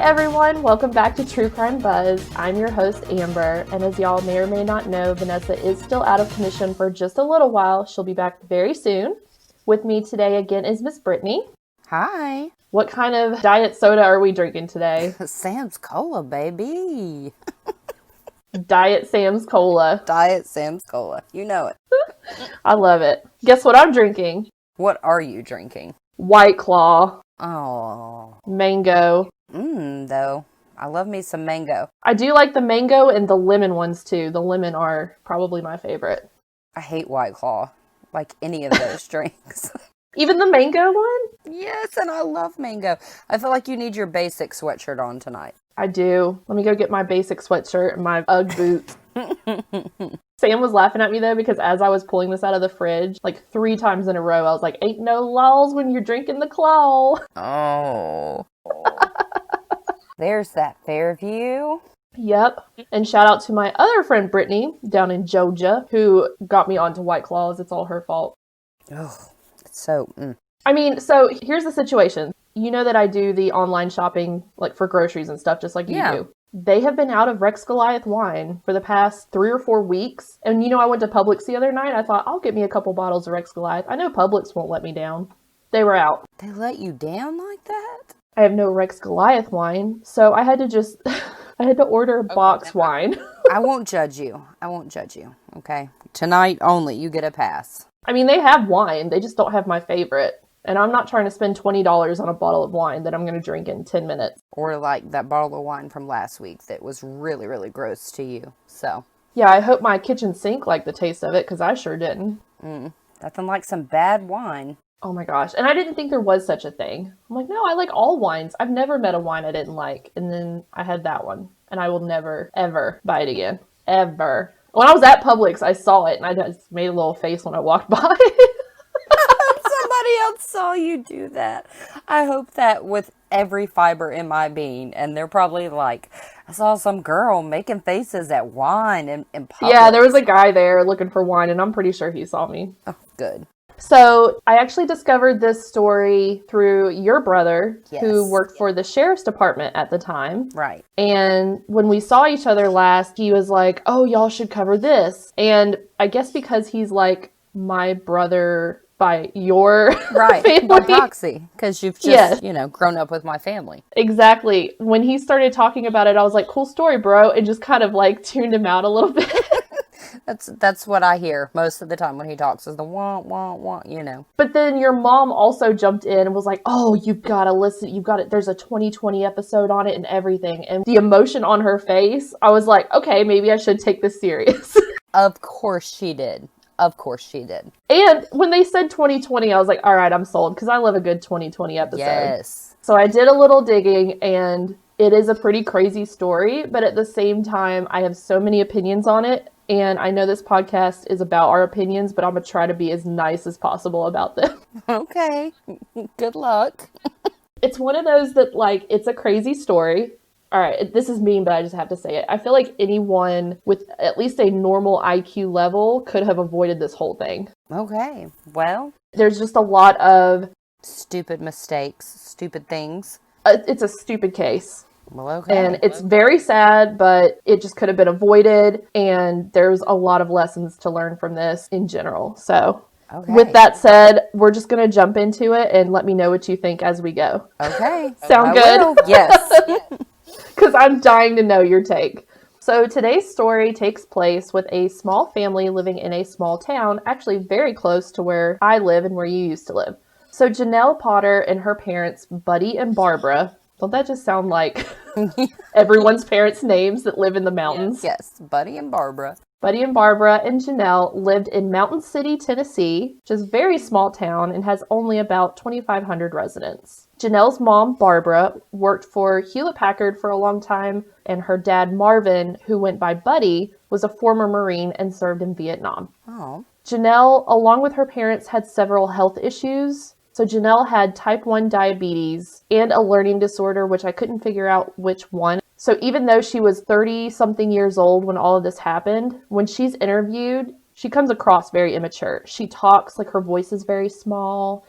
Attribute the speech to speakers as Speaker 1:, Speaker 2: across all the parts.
Speaker 1: everyone, welcome back to True Crime Buzz. I'm your host, Amber, and as y'all may or may not know, Vanessa is still out of commission for just a little while. She'll be back very soon. With me today again is Miss Brittany.
Speaker 2: Hi.
Speaker 1: What kind of diet soda are we drinking today?
Speaker 2: Sam's Cola, baby.
Speaker 1: Diet Sam's Cola.
Speaker 2: Diet Sam's Cola. You know it.
Speaker 1: I love it. Guess what I'm drinking?
Speaker 2: What are you drinking?
Speaker 1: White Claw.
Speaker 2: Oh.
Speaker 1: Mango.
Speaker 2: Though. I love me some mango.
Speaker 1: I do like the mango and the lemon ones too. The lemon are probably my favorite.
Speaker 2: I hate White Claw. Like any of those drinks.
Speaker 1: Even the mango one?
Speaker 2: Yes, and I love mango. I feel like you need your basic sweatshirt on tonight.
Speaker 1: I do. Let me go get my basic sweatshirt and my Ugg boots. Sam was laughing at me though because as I was pulling this out of the fridge, like 3 times in a row, I was like, ain't no laws when you're drinking the claw.
Speaker 2: Oh. There's that Fairview.
Speaker 1: Yep. And shout out to my other friend Brittany down in Georgia who got me onto White Claws. It's all her fault.
Speaker 2: Oh, it's so...
Speaker 1: I mean, so here's the situation. You know that I do the online shopping like for groceries and stuff just like you do. They have been out of Rex Goliath wine for the past 3 or 4 weeks. And you know, I went to Publix the other night. I thought, I'll get me a couple bottles of Rex Goliath. I know Publix won't let me down. They were out.
Speaker 2: They let you down like that?
Speaker 1: I have no Rex Goliath wine. So I had to just, I had to order box wine.
Speaker 2: I won't judge you. I won't judge you. Okay. Tonight only, you get a pass.
Speaker 1: I mean, they have wine. They just don't have my favorite. And I'm not trying to spend $20 on a bottle of wine that I'm going to drink in 10 minutes.
Speaker 2: Or like that bottle of wine from last week that was really, really gross to you. So.
Speaker 1: Yeah, I hope my kitchen sink liked the taste of it because I sure didn't.
Speaker 2: Nothing like some bad wine.
Speaker 1: Oh my gosh. And I didn't think there was such a thing. I'm like, no, I like all wines. I've never met a wine I didn't like. And then I had that one. And I will never, ever buy it again. Ever. When I was at Publix, I saw it and I just made a little face when I walked by.
Speaker 2: Somebody else saw you do that. I hope that with every fiber in my being, and they're probably like, I saw some girl making faces at wine in Publix.
Speaker 1: Yeah, there was a guy there looking for wine, and I'm pretty sure he saw me.
Speaker 2: Oh, good.
Speaker 1: So I actually discovered this story through your brother, who worked for the sheriff's department at the time.
Speaker 2: Right.
Speaker 1: And when we saw each other last, he was like, oh, y'all should cover this. And I guess because he's like my brother by your family.
Speaker 2: By proxy, because you've just, grown up with my family.
Speaker 1: Exactly. When he started talking about it, I was like, cool story, bro, and just kind of like tuned him out a little bit.
Speaker 2: That's what I hear most of the time when he talks is the wah, wah, wah,
Speaker 1: But then your mom also jumped in and was like, oh, you've got to listen. You've got it. There's a 2020 episode on it and everything. And the emotion on her face, I was like, okay, maybe I should take this serious.
Speaker 2: Of course she did. Of course she did.
Speaker 1: And when they said 2020, I was like, all right, I'm sold because I love a good 2020 episode.
Speaker 2: Yes.
Speaker 1: So I did a little digging and it is a pretty crazy story. But at the same time, I have so many opinions on it. And I know this podcast is about our opinions, but I'm going to try to be as nice as possible about them.
Speaker 2: Okay. Good luck.
Speaker 1: It's one of those that, like, it's a crazy story. All right, this is mean, but I just have to say it. I feel like anyone with at least a normal IQ level could have avoided this whole thing.
Speaker 2: Okay. Well.
Speaker 1: There's just a lot of
Speaker 2: stupid mistakes, stupid things.
Speaker 1: It's a stupid case.
Speaker 2: Well, okay.
Speaker 1: And it's very sad, but it just could have been avoided. And there's a lot of lessons to learn from this in general. So with that said, we're just going to jump into it and let me know what you think as we go.
Speaker 2: Okay.
Speaker 1: Sound good?
Speaker 2: Will. Yes.
Speaker 1: Because I'm dying to know your take. So today's story takes place with a small family living in a small town, actually very close to where I live and where you used to live. So Janelle Potter and her parents, Buddy and Barbara, don't that just sound like everyone's parents' names that live in the mountains?
Speaker 2: Yes, Buddy and Barbara.
Speaker 1: Buddy and Barbara and Janelle lived in Mountain City, Tennessee, which is a very small town and has only about 2,500 residents. Janelle's mom, Barbara, worked for Hewlett-Packard for a long time, and her dad, Marvin, who went by Buddy, was a former Marine and served in Vietnam.
Speaker 2: Oh.
Speaker 1: Janelle, along with her parents, had several health issues. So Janelle had type 1 diabetes and a learning disorder, which I couldn't figure out which one. So even though she was 30-something years old when all of this happened, when she's interviewed, she comes across very immature. She talks like her voice is very small.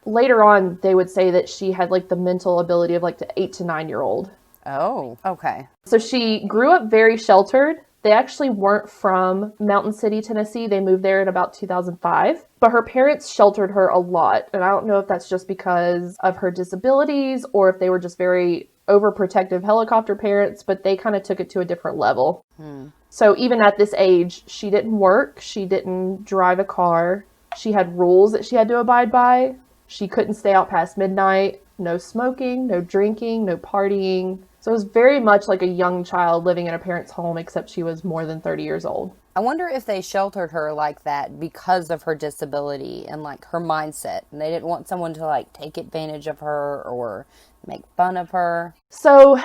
Speaker 1: Later on, they would say that she had like the mental ability of like the 8 to 9-year-old.
Speaker 2: Oh, okay.
Speaker 1: So she grew up very sheltered. They actually weren't from Mountain City, Tennessee. They moved there in about 2005. But her parents sheltered her a lot. And I don't know if that's just because of her disabilities or if they were just very overprotective helicopter parents, but they kind of took it to a different level. So even at this age, she didn't work. She didn't drive a car. She had rules that she had to abide by. She couldn't stay out past midnight. No smoking, no drinking, no partying. So it was very much like a young child living in a parent's home, except she was more than 30 years old.
Speaker 2: I wonder if they sheltered her like that because of her disability and like her mindset. And they didn't want someone to like take advantage of her or make fun of her.
Speaker 1: So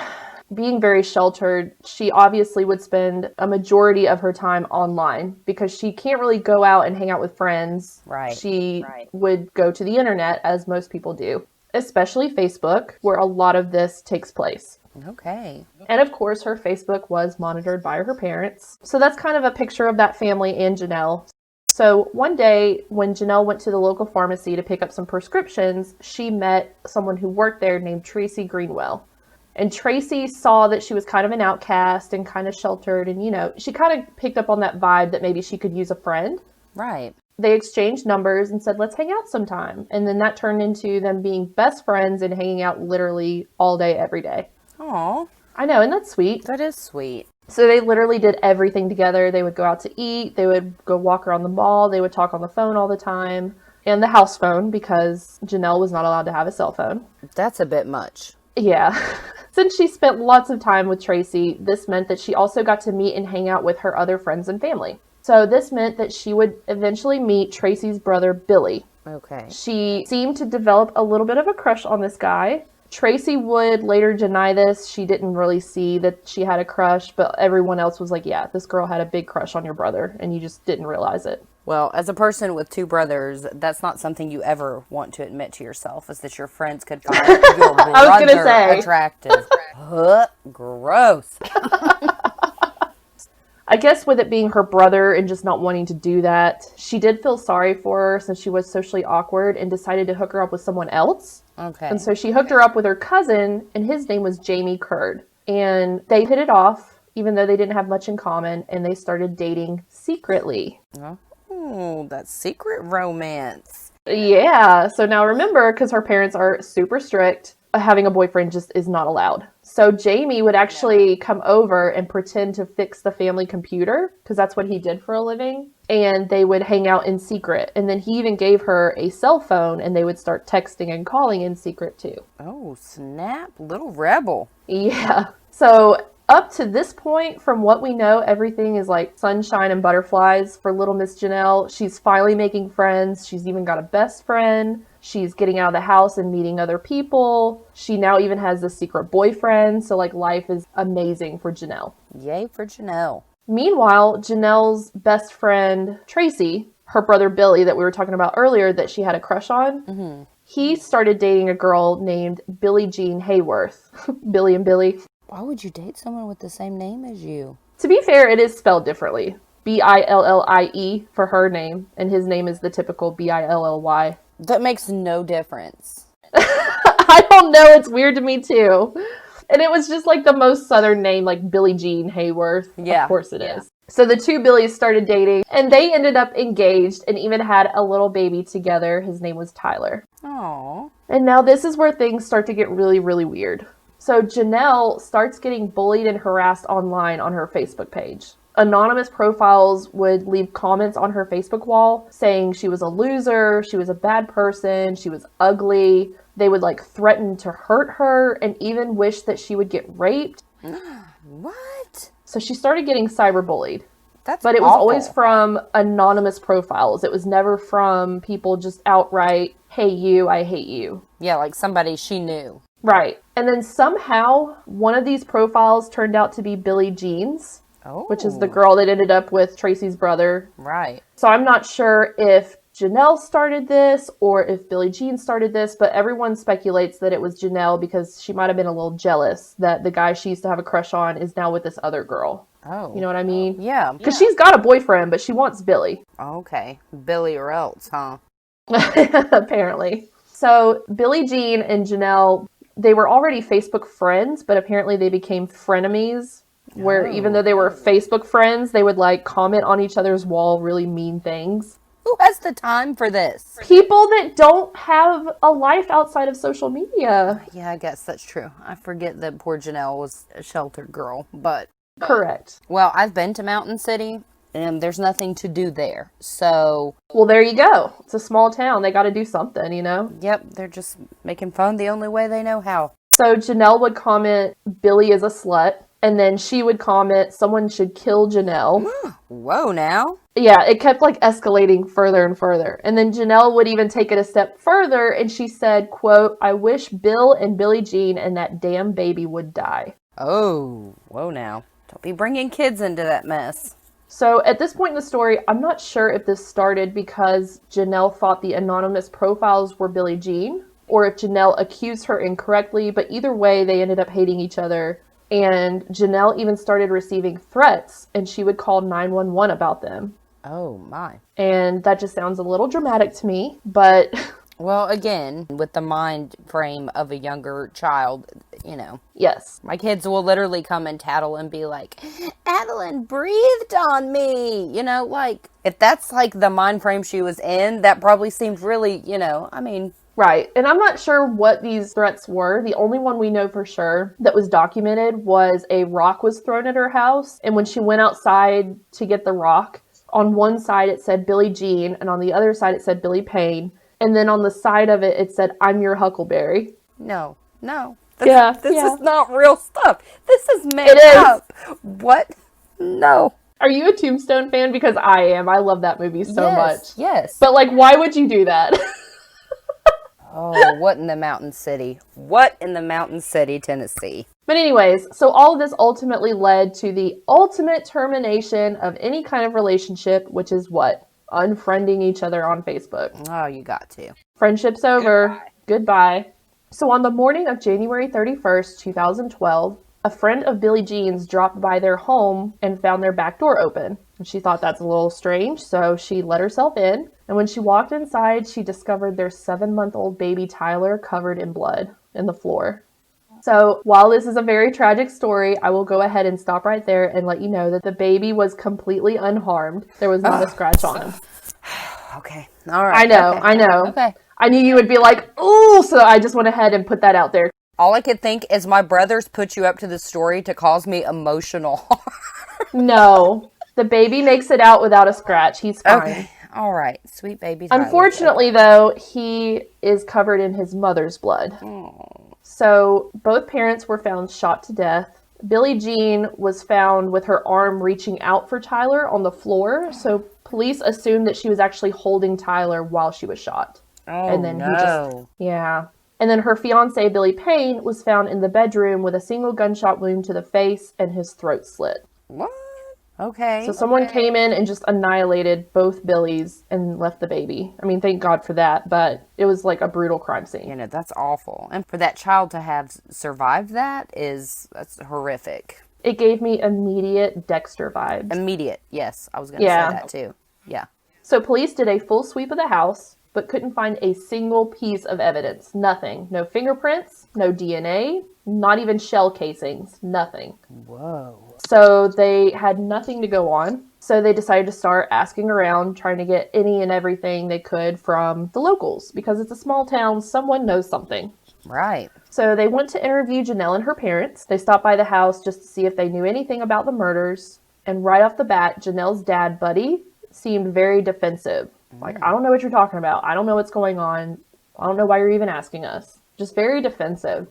Speaker 1: being very sheltered, she obviously would spend a majority of her time online because she can't really go out and hang out with friends.
Speaker 2: Right.
Speaker 1: She would go to the internet, as most people do, especially Facebook, where a lot of this takes place.
Speaker 2: Okay.
Speaker 1: And of course, her Facebook was monitored by her parents. So that's kind of a picture of that family and Janelle. So one day when Janelle went to the local pharmacy to pick up some prescriptions, she met someone who worked there named Tracy Greenwell. And Tracy saw that she was kind of an outcast and kind of sheltered. And, you know, she kind of picked up on that vibe that maybe she could use a friend.
Speaker 2: Right.
Speaker 1: They exchanged numbers and said, let's hang out sometime. And then that turned into them being best friends and hanging out literally all day, every day.
Speaker 2: Aw.
Speaker 1: I know, and that's sweet.
Speaker 2: That is sweet.
Speaker 1: So they literally did everything together. They would go out to eat. They would go walk around the mall. They would talk on the phone all the time. And the house phone, because Janelle was not allowed to have a cell phone.
Speaker 2: That's a bit much.
Speaker 1: Yeah. Since she spent lots of time with Tracy, this meant that she also got to meet and hang out with her other friends and family. So this meant that she would eventually meet Tracy's brother, Billy.
Speaker 2: Okay.
Speaker 1: She seemed to develop a little bit of a crush on this guy. Tracy would later deny this. She didn't really see that she had a crush, but everyone else was like, yeah, this girl had a big crush on your brother, and you just didn't realize it.
Speaker 2: Well, as a person with two brothers, that's not something you ever want to admit to yourself, is that your friends could find your
Speaker 1: I was gonna say.
Speaker 2: attractive. Gross.
Speaker 1: I guess with it being her brother and just not wanting to do that, she did feel sorry for her since she was socially awkward and decided to hook her up with someone else.
Speaker 2: Okay.
Speaker 1: And so she hooked her up with her cousin, and his name was Jamie Curd. And they hit it off, even though they didn't have much in common, and they started dating secretly.
Speaker 2: Oh, that's secret romance.
Speaker 1: Yeah. So now remember, because her parents are super strict, having a boyfriend just is not allowed. So Jamie would actually come over and pretend to fix the family computer, because that's what he did for a living. And they would hang out in secret. And then he even gave her a cell phone, and they would start texting and calling in secret too.
Speaker 2: Oh, snap. Little rebel.
Speaker 1: Yeah. So up to this point, from what we know, everything is like sunshine and butterflies for little Miss Janelle. She's finally making friends. She's even got a best friend. She's getting out of the house and meeting other people. She now even has a secret boyfriend. So like life is amazing for Janelle.
Speaker 2: Yay for Janelle.
Speaker 1: Meanwhile, Janelle's best friend, Tracy, her brother Billy that we were talking about earlier that she had a crush on, he started dating a girl named Billie Jean Hayworth. Billy and Billy.
Speaker 2: Why would you date someone with the same name as you?
Speaker 1: To be fair, it is spelled differently. Billie for her name, and his name is the typical Billy.
Speaker 2: That makes no difference.
Speaker 1: I don't know, it's weird to me too. And it was just like the most southern name, like Billie Jean Hayworth.
Speaker 2: Yeah.
Speaker 1: Of course it is. So the two Billies started dating, and they ended up engaged and even had a little baby together. His name was Tyler.
Speaker 2: Aww.
Speaker 1: And now this is where things start to get really, really weird. So Janelle starts getting bullied and harassed online on her Facebook page. Anonymous profiles would leave comments on her Facebook wall saying she was a loser, she was a bad person, she was ugly. They would like threaten to hurt her and even wish that she would get raped.
Speaker 2: What?
Speaker 1: So she started getting cyberbullied.
Speaker 2: But
Speaker 1: it was always from anonymous profiles. It was never from people just outright, hey you, I hate you.
Speaker 2: Yeah, like somebody she knew.
Speaker 1: Right. And then somehow one of these profiles turned out to be Billie Jean's.
Speaker 2: Oh.
Speaker 1: Which is the girl that ended up with Tracy's brother.
Speaker 2: Right.
Speaker 1: So I'm not sure if Janelle started this or if Billie Jean started this, but everyone speculates that it was Janelle because she might have been a little jealous that the guy she used to have a crush on is now with this other girl.
Speaker 2: Oh.
Speaker 1: You know what I mean?
Speaker 2: Yeah.
Speaker 1: Because she's got a boyfriend, but she wants Billy.
Speaker 2: Okay. Billy or else, huh?
Speaker 1: Apparently. So Billie Jean and Janelle they were already Facebook friends, but apparently they became frenemies, where even though they were Facebook friends, they would like comment on each other's wall really mean things.
Speaker 2: Who has the time for this?
Speaker 1: People that don't have a life outside of social media.
Speaker 2: Yeah, I guess that's true. I forget that poor Janelle was a sheltered girl, but...
Speaker 1: Correct.
Speaker 2: Well, I've been to Mountain City, and there's nothing to do there, so...
Speaker 1: Well, there you go. It's a small town. They got to do something, you know?
Speaker 2: Yep, they're just making fun the only way they know how.
Speaker 1: So Janelle would comment, Billy is a slut. And then she would comment, someone should kill Janelle.
Speaker 2: Whoa, now.
Speaker 1: Yeah, it kept like escalating further and further. And then Janelle would even take it a step further and she said, quote, I wish Bill and Billie Jean and that damn baby would die.
Speaker 2: Oh, whoa now. Don't be bringing kids into that mess.
Speaker 1: So at this point in the story, I'm not sure if this started because Janelle thought the anonymous profiles were Billie Jean or if Janelle accused her incorrectly, but either way, they ended up hating each other. And Janelle even started receiving threats, and she would call 911 about them.
Speaker 2: Oh, my.
Speaker 1: And that just sounds a little dramatic to me, but...
Speaker 2: Well, again, with the mind frame of a younger child, you know.
Speaker 1: Yes.
Speaker 2: My kids will literally come and tattle and be like, Adeline breathed on me. You know, like, if that's like the mind frame she was in, that probably seemed really, you know, I mean...
Speaker 1: Right. And I'm not sure what these threats were. The only one we know for sure that was documented was a rock was thrown at her house. And when she went outside to get the rock, on one side it said Billie Jean, and on the other side it said Billy Payne. And then on the side of it, it said, I'm your Huckleberry.
Speaker 2: No. This is not real stuff. This is made up. What? No.
Speaker 1: Are you a Tombstone fan? Because I am. I love that movie so much.
Speaker 2: Yes.
Speaker 1: But like, why would you do that?
Speaker 2: Oh, what in the Mountain City? What in the Mountain City, Tennessee?
Speaker 1: But anyways, so all of this ultimately led to the ultimate termination of any kind of relationship, which is what? Unfriending each other on Facebook.
Speaker 2: Oh, you got to.
Speaker 1: Friendship's over. Goodbye. So on the morning of January 31st, 2012, a friend of Billie Jean's dropped by their home and found their back door open. And she thought that's a little strange, so she let herself in. And when she walked inside, she discovered their 7-month-old baby Tyler covered in blood in the floor. So while this is a very tragic story, I will go ahead and stop right there and let you know that the baby was completely unharmed. There was not a scratch on him.
Speaker 2: Okay. All right.
Speaker 1: I know.
Speaker 2: Okay.
Speaker 1: I knew you would be like, ooh, so I just went ahead and put that out there.
Speaker 2: All I could think is my brothers put you up to the story to cause me emotional harm.
Speaker 1: No. The baby makes it out without a scratch. He's fine.
Speaker 2: Okay. All right. Sweet baby.
Speaker 1: Unfortunately, though, he is covered in his mother's blood.
Speaker 2: Oh.
Speaker 1: So both parents were found shot to death. Billie Jean was found with her arm reaching out for Tyler on the floor. So police assumed that she was actually holding Tyler while she was shot.
Speaker 2: Oh,
Speaker 1: and then And then her fiance, Billy Payne, was found in the bedroom with a single gunshot wound to the face and his throat slit.
Speaker 2: What? Okay.
Speaker 1: So someone came in and just annihilated both Billies and left the baby. I mean, thank God for that, but it was like a brutal crime scene.
Speaker 2: You know, that's awful. And for that child to have survived that's horrific.
Speaker 1: It gave me immediate Dexter vibes.
Speaker 2: Immediate, yes. I was going to say that too. Yeah.
Speaker 1: So police did a full sweep of the house, but couldn't find a single piece of evidence. Nothing. No fingerprints, no DNA, not even shell casings, nothing.
Speaker 2: Whoa.
Speaker 1: So they had nothing to go on. So they decided to start asking around, trying to get any and everything they could from the locals. Because it's a small town, someone knows something.
Speaker 2: Right.
Speaker 1: So they went to interview Janelle and her parents. They stopped by the house just to see if they knew anything about the murders. And right off the bat, Janelle's dad, Buddy, seemed very defensive. Like, I don't know what you're talking about. I don't know what's going on. I don't know why you're even asking us. Just very defensive.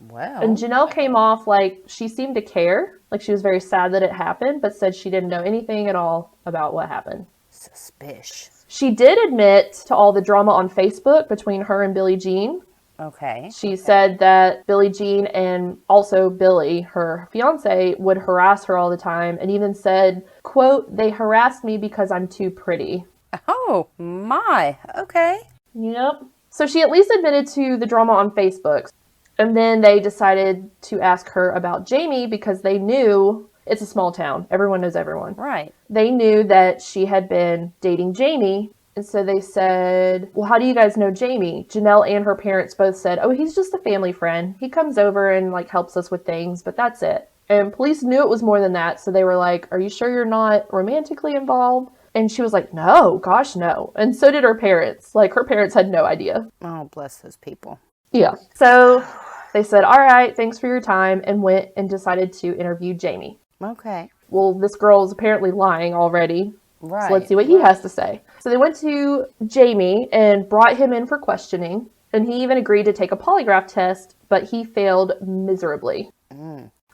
Speaker 2: Wow.
Speaker 1: And Janelle came off like she seemed to care. Like she was very sad that it happened, but said she didn't know anything at all about what happened.
Speaker 2: Suspicious.
Speaker 1: She did admit to all the drama on Facebook between her and Billie Jean.
Speaker 2: Okay.
Speaker 1: She said that Billie Jean and also Billy, her fiance, would harass her all the time and even said, quote, they harassed me because I'm too pretty.
Speaker 2: Oh, my. Okay.
Speaker 1: Yep. So she at least admitted to the drama on Facebook. And then they decided to ask her about Jamie because they knew it's a small town. Everyone knows everyone.
Speaker 2: Right.
Speaker 1: They knew that she had been dating Jamie And so they said, well, how do you guys know Jamie? Janelle and her parents both said, oh, he's just a family friend. He comes over and like helps us with things, but that's it. And police knew it was more than that. So they were like, are you sure you're not romantically involved? And she was like, no, gosh, no. And so did her parents. Like, her parents had no idea.
Speaker 2: Oh, bless those people.
Speaker 1: Yeah. So they said, all right, thanks for your time, and went and decided to interview Jamie.
Speaker 2: Okay.
Speaker 1: Well, this girl is apparently lying already.
Speaker 2: Right.
Speaker 1: So let's see what he has to say. So they went to Jamie and brought him in for questioning. And he even agreed to take a polygraph test, but he failed miserably.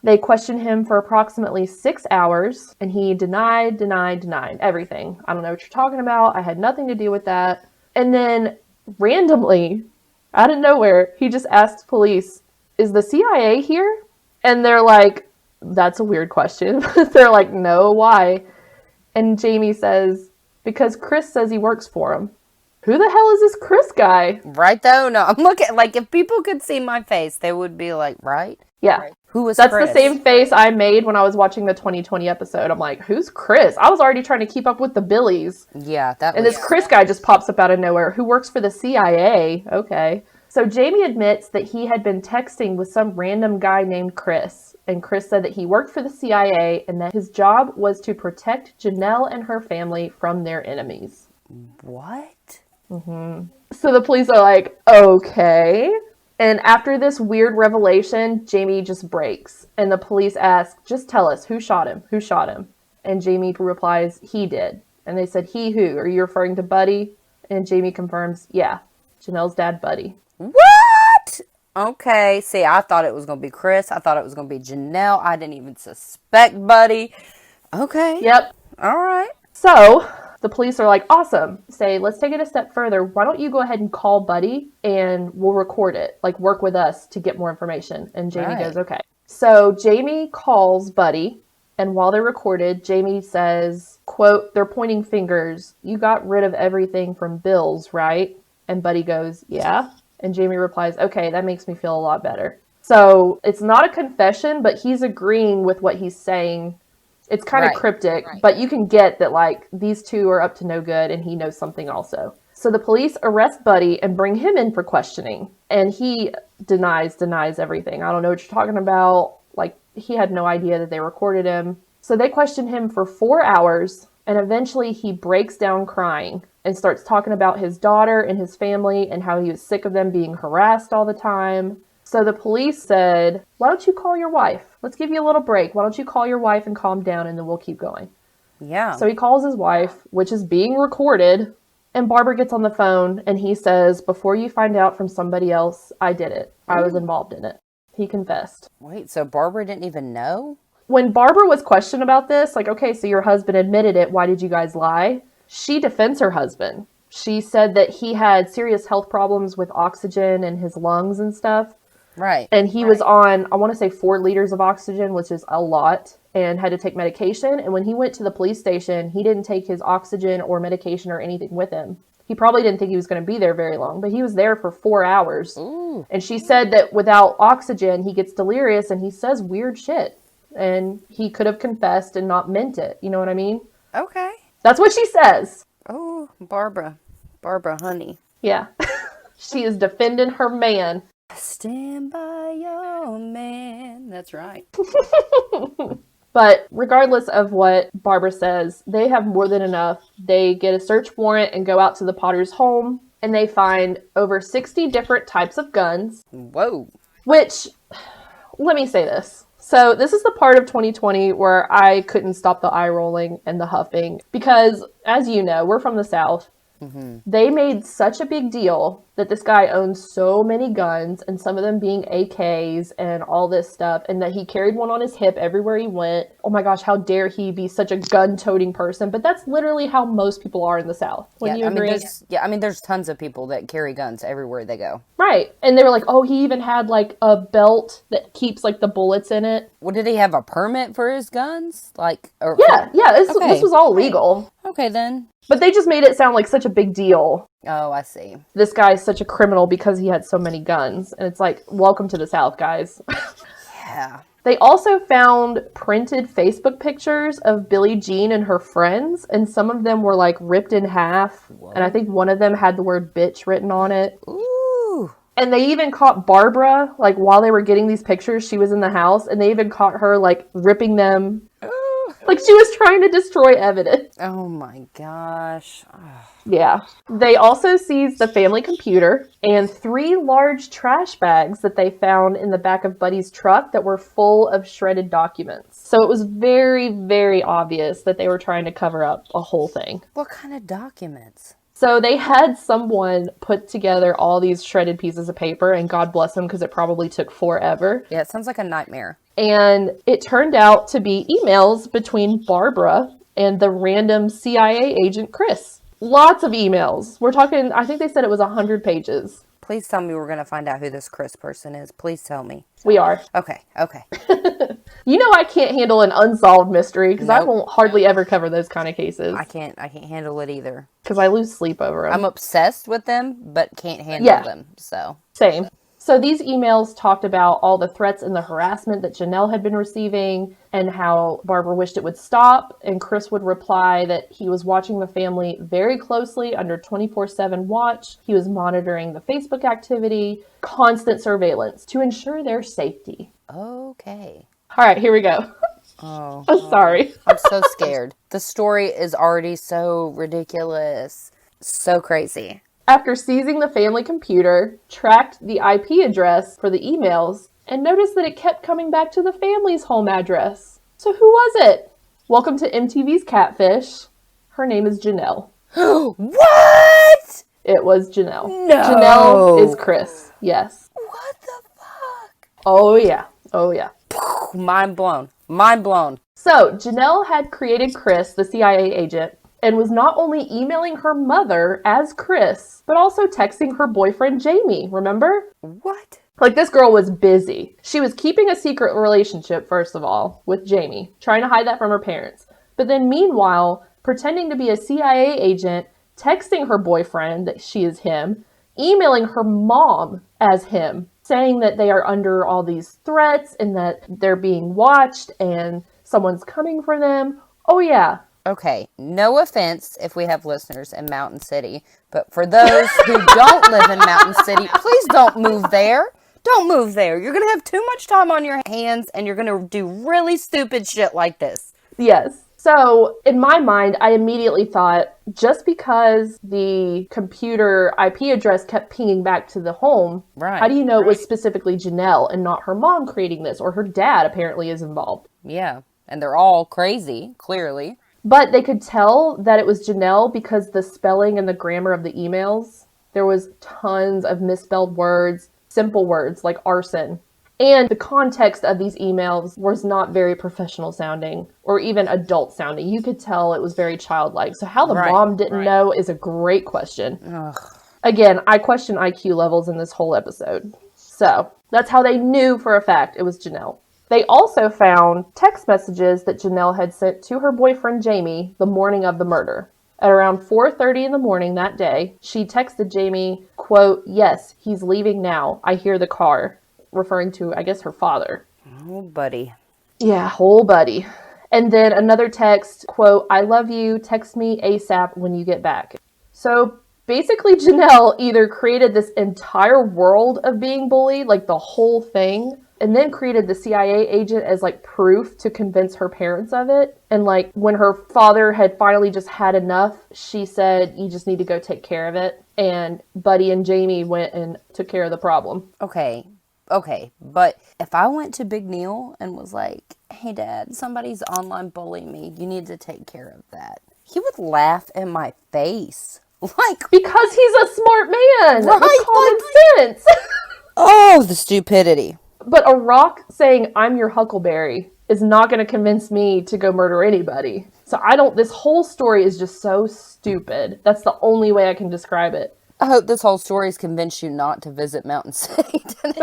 Speaker 1: They questioned him for approximately 6 hours, and he denied everything. I don't know what you're talking about. I had nothing to do with that. And then randomly, out of nowhere, he just asked police, is the CIA here? And they're like, that's a weird question. They're like, no, why? And Jamie says, because Chris says he works for him. Who the hell is this Chris guy?
Speaker 2: Right though? No, I'm looking, like, if people could see my face, they would be like, right?
Speaker 1: Yeah.
Speaker 2: Right. Who was
Speaker 1: That's
Speaker 2: Chris?
Speaker 1: the same face I made when I was watching the 2020 episode. I'm like, who's Chris? I was already trying to keep up with the Billies.
Speaker 2: Yeah,
Speaker 1: And this Chris guy just pops up out of nowhere. Who works for the CIA? Okay. So Jamie admits that he had been texting with some random guy named Chris. And Chris said that he worked for the CIA and that his job was to protect Janelle and her family from their enemies.
Speaker 2: What?
Speaker 1: So the police are like, okay. And after this weird revelation, Jamie just breaks. And the police ask, just tell us, who shot him? Who shot him? And Jamie replies, he did. And they said, he who? Are you referring to Buddy? And Jamie confirms, yeah, Janelle's dad, Buddy.
Speaker 2: What? Okay. See, I thought it was going to be Chris. I thought it was going to be Janelle. I didn't even suspect Buddy. Okay.
Speaker 1: Yep.
Speaker 2: All right.
Speaker 1: So the police are like, awesome. Say, let's take it a step further. Why don't you go ahead and call Buddy and we'll record it. Like, work with us to get more information. And Jamie goes, okay. So Jamie calls Buddy. And while they're recorded, Jamie says, quote, they're pointing fingers. You got rid of everything from Bill's, right? And Buddy goes, yeah. And Jamie replies, okay, that makes me feel a lot better. So it's not a confession, but he's agreeing with what he's saying. It's kind of cryptic, but you can get that, like, these two are up to no good and he knows something also. So the police arrest Buddy and bring him in for questioning. And he denies everything. I don't know what you're talking about. Like, he had no idea that they recorded him. So they questioned him for 4 hours, and eventually he breaks down crying and starts talking about his daughter and his family and how he was sick of them being harassed all the time. So the police said, why don't you call your wife? Let's give you a little break. Why don't you call your wife and calm down, and then we'll keep going.
Speaker 2: Yeah.
Speaker 1: So he calls his wife, which is being recorded, and Barbara gets on the phone, and he says, before you find out from somebody else, I did it. I was involved in it. He confessed.
Speaker 2: Wait, so Barbara didn't even know?
Speaker 1: When Barbara was questioned about this, like, okay, so your husband admitted it. Why did you guys lie? She defends her husband. She said that he had serious health problems with oxygen in his lungs and stuff.
Speaker 2: Right.
Speaker 1: And he was on, I want to say 4 liters of oxygen, which is a lot, and had to take medication. And when he went to the police station, he didn't take his oxygen or medication or anything with him. He probably didn't think he was going to be there very long, but he was there for 4 hours.
Speaker 2: Ooh.
Speaker 1: And she said that without oxygen, he gets delirious and he says weird shit. And he could have confessed and not meant it. You know what I mean?
Speaker 2: Okay.
Speaker 1: That's what she says.
Speaker 2: Oh, Barbara. Barbara, honey.
Speaker 1: Yeah. She is defending her man.
Speaker 2: Stand by your man. That's right.
Speaker 1: But regardless of what Barbara says, they have more than enough. They get a search warrant and go out to the Potter's home, and they find over 60 different types of guns.
Speaker 2: Whoa.
Speaker 1: Which, let me say this. So this is the part of 2020 where I couldn't stop the eye rolling and the huffing because, as you know, we're from the South. Mm-hmm. They made such a big deal that this guy owns so many guns, and some of them being AKs and all this stuff, and that he carried one on his hip everywhere he went. Oh my gosh, how dare he be such a gun-toting person? But that's literally how most people are in the South. Wouldn't you agree?
Speaker 2: There's tons of people that carry guns everywhere they go.
Speaker 1: Right. And they were like, oh, he even had like a belt that keeps like the bullets in it.
Speaker 2: Well, did he have a permit for his guns?
Speaker 1: Yeah. This was all legal.
Speaker 2: Okay, then.
Speaker 1: But they just made it sound like such a big deal.
Speaker 2: Oh, I see.
Speaker 1: This guy's such a criminal because he had so many guns. And it's like, welcome to the South, guys.
Speaker 2: Yeah.
Speaker 1: They also found printed Facebook pictures of Billie Jean and her friends, and some of them were like ripped in half. Whoa. And I think one of them had the word bitch written on it.
Speaker 2: Ooh.
Speaker 1: And they even caught Barbara, like while they were getting these pictures, she was in the house, and they even caught her like ripping them. Like she was trying to destroy evidence.
Speaker 2: Oh my gosh.
Speaker 1: Yeah. They also seized the family computer and 3 large trash bags that they found in the back of Buddy's truck that were full of shredded documents. So it was very, very obvious that they were trying to cover up a whole thing.
Speaker 2: What kind of documents?
Speaker 1: So they had someone put together all these shredded pieces of paper, and God bless them because it probably took forever.
Speaker 2: Yeah, it sounds like a nightmare.
Speaker 1: And it turned out to be emails between Barbara and the random CIA agent Chris. Lots of emails. We're talking, I think they said it was 100 pages.
Speaker 2: Please tell me we're going to find out who this Chris person is. Please tell me.
Speaker 1: We are.
Speaker 2: Okay.
Speaker 1: You know I can't handle an unsolved mystery because I won't hardly ever cover those kind of cases.
Speaker 2: I can't handle it either.
Speaker 1: Because I lose sleep over them.
Speaker 2: I'm obsessed with them, but can't handle them. So
Speaker 1: same. So these emails talked about all the threats and the harassment that Janelle had been receiving and how Barbara wished it would stop. And Chris would reply that he was watching the family very closely under 24/7 watch. He was monitoring the Facebook activity, constant surveillance to ensure their safety.
Speaker 2: Okay.
Speaker 1: All right, here we go.
Speaker 2: Oh.
Speaker 1: I'm sorry.
Speaker 2: I'm so scared. The story is already so ridiculous. So crazy.
Speaker 1: After seizing the family computer, tracked the IP address for the emails, and noticed that it kept coming back to the family's home address. So who was it? Welcome to MTV's Catfish. Her name is Janelle.
Speaker 2: What?
Speaker 1: It was Janelle.
Speaker 2: No.
Speaker 1: Janelle is Chris. Yes.
Speaker 2: What the fuck?
Speaker 1: Oh, yeah. Oh, yeah.
Speaker 2: Mind blown. Mind blown.
Speaker 1: So, Janelle had created Chris, the CIA agent, and was not only emailing her mother as Chris, but also texting her boyfriend Jamie, remember?
Speaker 2: What?
Speaker 1: Like, this girl was busy. She was keeping a secret relationship, first of all, with Jamie, trying to hide that from her parents. But then meanwhile, pretending to be a CIA agent, texting her boyfriend that she is him, emailing her mom as him, saying that they are under all these threats and that they're being watched and someone's coming for them. Oh, yeah.
Speaker 2: Okay, no offense if we have listeners in Mountain City, but for those who don't live in Mountain City, please don't move there. Don't move there. You're going to have too much time on your hands and you're going to do really stupid shit like this.
Speaker 1: Yes. So, in my mind, I immediately thought, just because the computer IP address kept pinging back to the home, how do you know it was specifically Janelle and not her mom creating this, or her dad apparently is involved?
Speaker 2: Yeah, and they're all crazy, clearly.
Speaker 1: But they could tell that it was Janelle because the spelling and the grammar of the emails, there was tons of misspelled words, simple words like arson. And the context of these emails was not very professional sounding or even adult sounding. You could tell it was very childlike. So how the mom didn't know is a great question.
Speaker 2: Ugh.
Speaker 1: Again, I question IQ levels in this whole episode. So that's how they knew for a fact it was Janelle. They also found text messages that Janelle had sent to her boyfriend Jamie the morning of the murder. At around 4:30 in the morning that day, she texted Jamie, quote, "Yes, he's leaving now. I hear the car." Referring to, I guess, her father.
Speaker 2: Oh, buddy.
Speaker 1: Yeah, whole buddy. And then another text, quote, "I love you. Text me ASAP when you get back." So basically, Janelle either created this entire world of being bullied, like the whole thing, and then created the CIA agent as like proof to convince her parents of it. And like when her father had finally just had enough, she said, "You just need to go take care of it." And Buddy and Jamie went and took care of the problem.
Speaker 2: Okay, but if I went to Big Neil and was like, "Hey Dad, somebody's online bullying me, you need to take care of that," he would laugh in my face. Like,
Speaker 1: because he's a smart man.
Speaker 2: Right?
Speaker 1: With common sense.
Speaker 2: Oh, the stupidity.
Speaker 1: But a rock saying, "I'm your Huckleberry," is not going to convince me to go murder anybody. So this whole story is just so stupid. That's the only way I can describe it.
Speaker 2: I hope this whole story has convinced you not to visit Mountain City.
Speaker 1: And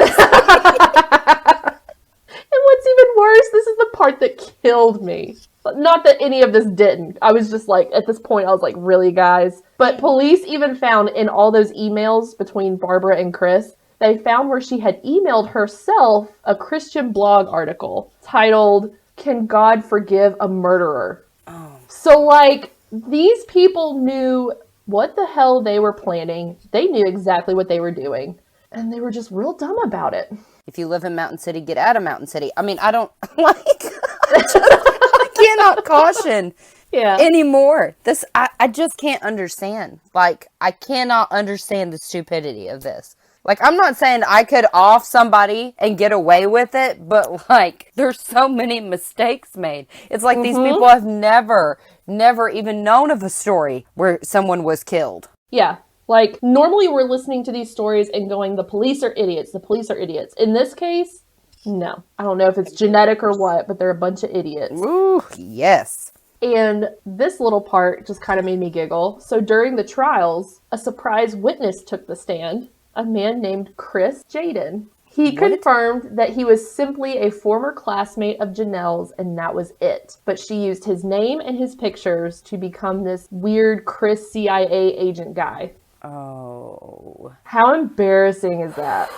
Speaker 1: what's even worse, this is the part that killed me. Not that any of this didn't. I was just like, at this point, I was like, really, guys? But police even found in all those emails between Barbara and Chris they found where she had emailed herself a Christian blog article titled, "Can God Forgive a Murderer?"
Speaker 2: Oh.
Speaker 1: So, like, these people knew what the hell they were planning. They knew exactly what they were doing. And they were just real dumb about it.
Speaker 2: If you live in Mountain City, get out of Mountain City. I mean, I don't, like, I cannot caution anymore. I just can't understand. Like, I cannot understand the stupidity of this. Like, I'm not saying I could off somebody and get away with it, but, like, there's so many mistakes made. It's like these people have never even known of a story where someone was killed.
Speaker 1: Yeah. Like, normally we're listening to these stories and going, the police are idiots, the police are idiots. In this case, no. I don't know if it's genetic or what, but they're a bunch of idiots.
Speaker 2: Ooh, yes.
Speaker 1: And this little part just kind of made me giggle. So during the trials, a surprise witness took the stand, a man named Chris Jaden. He confirmed that he was simply a former classmate of Janelle's, and that was it. But she used his name and his pictures to become this weird Chris CIA agent guy.
Speaker 2: Oh.
Speaker 1: How embarrassing is that?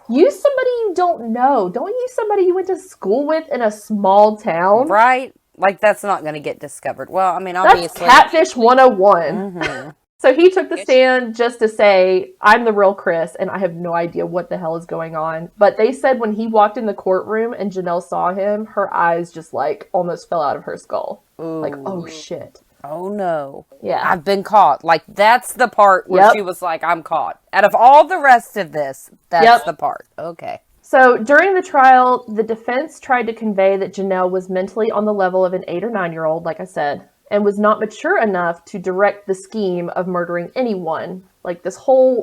Speaker 1: Use somebody you don't know. Don't use somebody you went to school with in a small town.
Speaker 2: Right? Like, that's not going to get discovered. Well, I mean, obviously.
Speaker 1: That's Catfish 101. So he took the stand just to say, I'm the real Chris, and I have no idea what the hell is going on. But they said when he walked in the courtroom and Janelle saw him, her eyes just, like, almost fell out of her skull.
Speaker 2: Ooh.
Speaker 1: Like, oh, shit.
Speaker 2: Oh, no.
Speaker 1: Yeah.
Speaker 2: I've been caught. Like, that's the part where she was like, I'm caught. Out of all the rest of this, that's the part. Okay.
Speaker 1: So during the trial, the defense tried to convey that Janelle was mentally on the level of an 8 or 9-year-old, like I said, and was not mature enough to direct the scheme of murdering anyone. Like,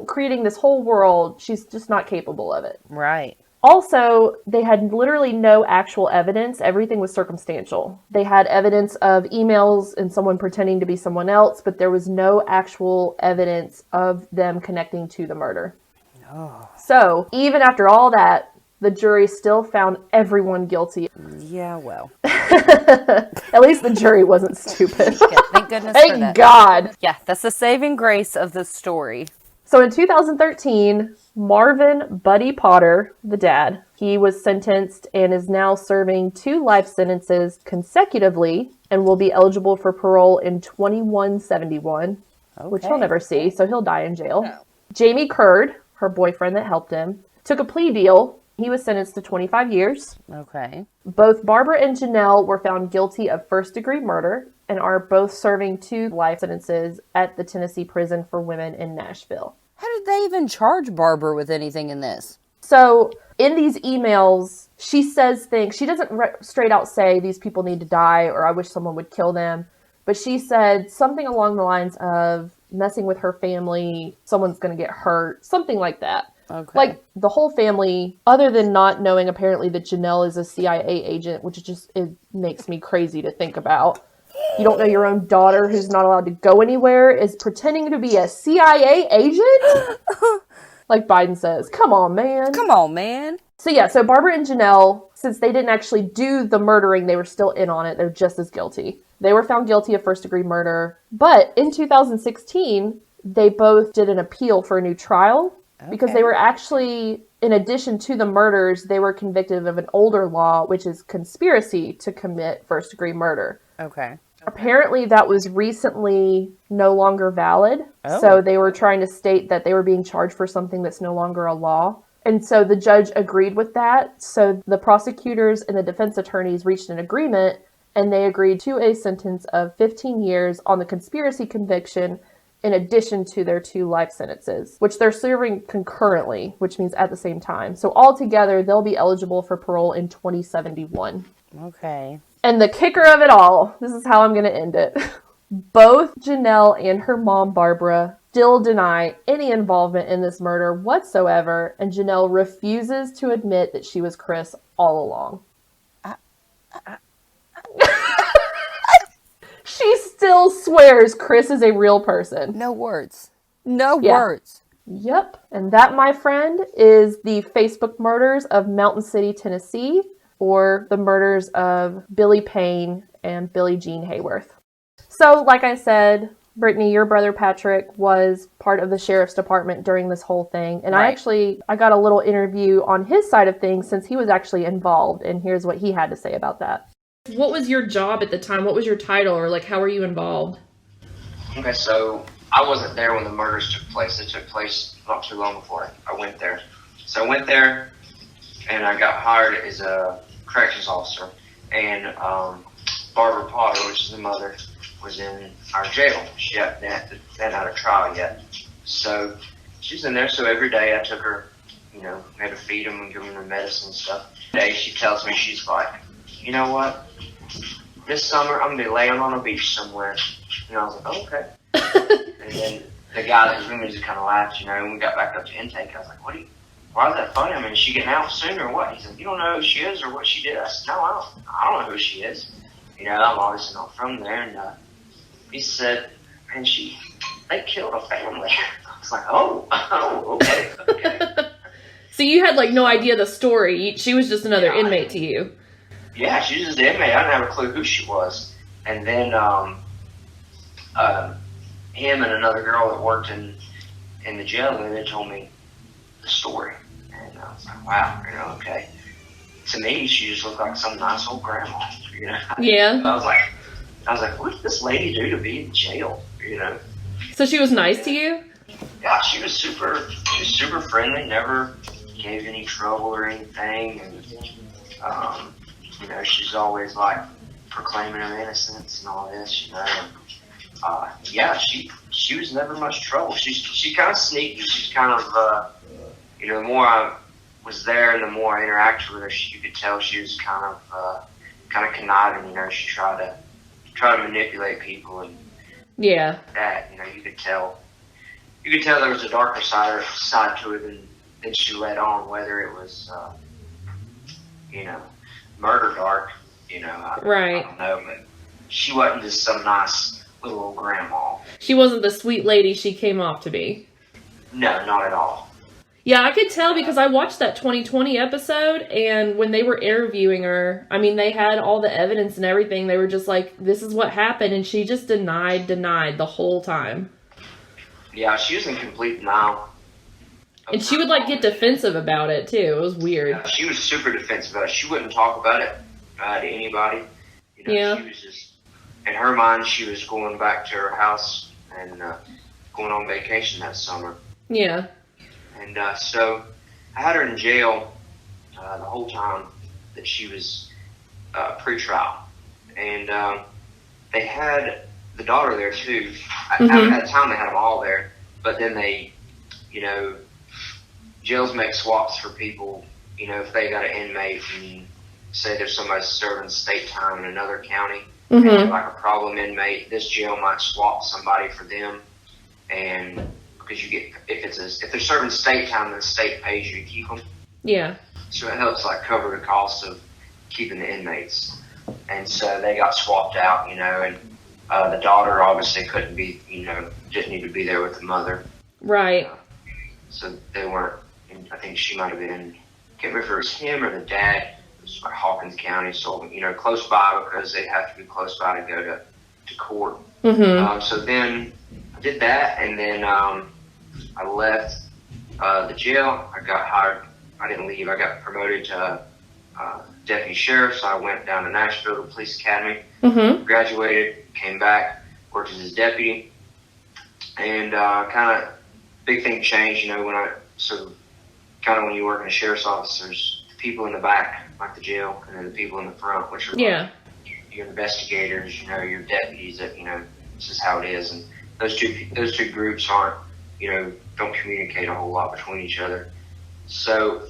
Speaker 1: creating this whole world, she's just not capable of it.
Speaker 2: Right.
Speaker 1: Also, they had literally no actual evidence. Everything was circumstantial. They had evidence of emails and someone pretending to be someone else, but there was no actual evidence of them connecting to the murder.
Speaker 2: Oh.
Speaker 1: So, even after all that, the jury still found everyone guilty.
Speaker 2: Yeah, well.
Speaker 1: At least the jury wasn't stupid.
Speaker 2: Yeah, thank goodness for that.
Speaker 1: Thank God.
Speaker 2: Yeah, that's the saving grace of the story.
Speaker 1: So in 2013, Marvin Buddy Potter, the dad, he was sentenced and is now serving 2 life sentences consecutively and will be eligible for parole in 2171, which he'll never see, so he'll die in jail. No. Jamie Curd, her boyfriend that helped him, took a plea deal. He was sentenced to 25 years.
Speaker 2: Okay. Both
Speaker 1: Barbara and Janelle were found guilty of first-degree murder and are both serving 2 life sentences at the Tennessee Prison for Women in Nashville.
Speaker 2: How did they even charge Barbara with anything in this?
Speaker 1: So, in these emails, she says things. She doesn't straight out say these people need to die or I wish someone would kill them. But she said something along the lines of messing with her family, someone's going to get hurt, something like that.
Speaker 2: Okay.
Speaker 1: Like, the whole family, other than not knowing apparently that Janelle is a CIA agent, which it makes me crazy to think about. You don't know your own daughter, who's not allowed to go anywhere, is pretending to be a CIA agent? Like Biden says, come on, man.
Speaker 2: Come on, man.
Speaker 1: So Barbara and Janelle, since they didn't actually do the murdering, they were still in on it. They're just as guilty. They were found guilty of first-degree murder. But in 2016, they both did an appeal for a new trial. Okay. Because they were actually, in addition to the murders, they were convicted of an older law, which is conspiracy to commit first-degree murder.
Speaker 2: Okay.
Speaker 1: Apparently, that was recently no longer valid. Oh. So they were trying to state that they were being charged for something that's no longer a law. And so the judge agreed with that. So the prosecutors and the defense attorneys reached an agreement, and they agreed to a sentence of 15 years on the conspiracy conviction in addition to their 2 life sentences, which they're serving concurrently, which means at the same time. So altogether, they'll be eligible for parole in 2071.
Speaker 2: Okay.
Speaker 1: And the kicker of it all, this is how I'm going to end it. Both Janelle and her mom, Barbara, still deny any involvement in this murder whatsoever, and Janelle refuses to admit that she was Chris all along. She still swears Chris is a real person.
Speaker 2: No words. No words.
Speaker 1: Yep. And that, my friend, is the Facebook murders of Mountain City, Tennessee, or the murders of Billy Payne and Billie Jean Hayworth. So, like I said, Brittany, your brother Patrick was part of the sheriff's department during this whole thing. And
Speaker 2: Right.
Speaker 1: I got a little interview on his side of things since he was actually involved. And here's what he had to say about that. What was your job at the time? What was your title, or like, how were you involved?
Speaker 3: Okay, so I wasn't there when the murders took place. It took place not too long before I went there. So I went there, and I got hired as a corrections officer. And Barbara Potter, which is the mother, was in our jail. She hadn't had a trial yet. So she's in there. So every day I took her, we had to feed them and give them their medicine and stuff. Today she tells me, she's like, you know what? This summer I'm going to be laying on a beach somewhere. And I was like, oh, okay. And then the guy that was with me just kind of laughed, and we got back up to intake. I was like, why is that funny? I mean, is she getting out soon or what? He said, you don't know who she is or what she did? I said, no, I don't know who she is. I'm obviously not from there. And he said, man, they killed a family. I was like, oh, okay.
Speaker 1: So you had like no idea the story. She was just another inmate to you.
Speaker 3: Yeah, she was just an inmate. I didn't have a clue who she was. And then him and another girl that worked in the jail, they told me the story. And I was like, wow, okay. To me, she just looked like some nice old grandma,
Speaker 1: Yeah.
Speaker 3: I was like, what did this lady do to be in jail,
Speaker 1: So she was nice to you?
Speaker 3: Yeah, she was super friendly, never gave any trouble or anything. And, she's always like proclaiming her innocence and all this, yeah, she was never much trouble. She kind of sneaky. She's kind of, the more I was there and the more I interacted with her, you could tell she was kind of conniving. She tried to manipulate people, and
Speaker 1: yeah,
Speaker 3: that you could tell there was a darker side to it than she let on. Whether it was, murder dark,
Speaker 1: right.
Speaker 3: I don't know, but she wasn't just some nice little old grandma.
Speaker 1: She wasn't the sweet lady she came off to be.
Speaker 3: No, not at all.
Speaker 1: Yeah, I could tell because I watched that 2020 episode, and when they were interviewing her, I mean, they had all the evidence and everything. They were just like, this is what happened, and she just denied the whole time.
Speaker 3: Yeah, she was in complete denial.
Speaker 1: And she would, like, get defensive about it, too. It was weird.
Speaker 3: Yeah, she was super defensive about it. She wouldn't talk about it to anybody.
Speaker 1: Yeah.
Speaker 3: She was just, in her mind, she was going back to her house and going on vacation that summer.
Speaker 1: Yeah.
Speaker 3: And so I had her in jail the whole time that she was pre-trial. And they had the daughter there, too. At the time, they had them all there. But then they, jails make swaps for people, if they got an inmate and say there's somebody serving state time in another county, and they're like a problem inmate, this jail might swap somebody for them. And because you get, if they're serving state time, then the state pays you to keep them.
Speaker 1: Yeah.
Speaker 3: So it helps like cover the cost of keeping the inmates. And so they got swapped out, and the daughter obviously couldn't be, didn't need to be there with the mother.
Speaker 1: Right.
Speaker 3: So they weren't, I think she might have been, I can't remember if it was him or the dad. It was like Hawkins County, so, close by because they have to be close by to go to court. So then I did that, and then I left the jail. I got hired. I didn't leave. I got promoted to deputy sheriff, so I went down to Nashville to the police academy, graduated, came back, worked as his deputy, and kind of big thing changed, when you work in a sheriff's office, there's the people in the back, like the jail, and then the people in the front, which are your investigators, your deputies that, this is how it is. And those two groups aren't, don't communicate a whole lot between each other. So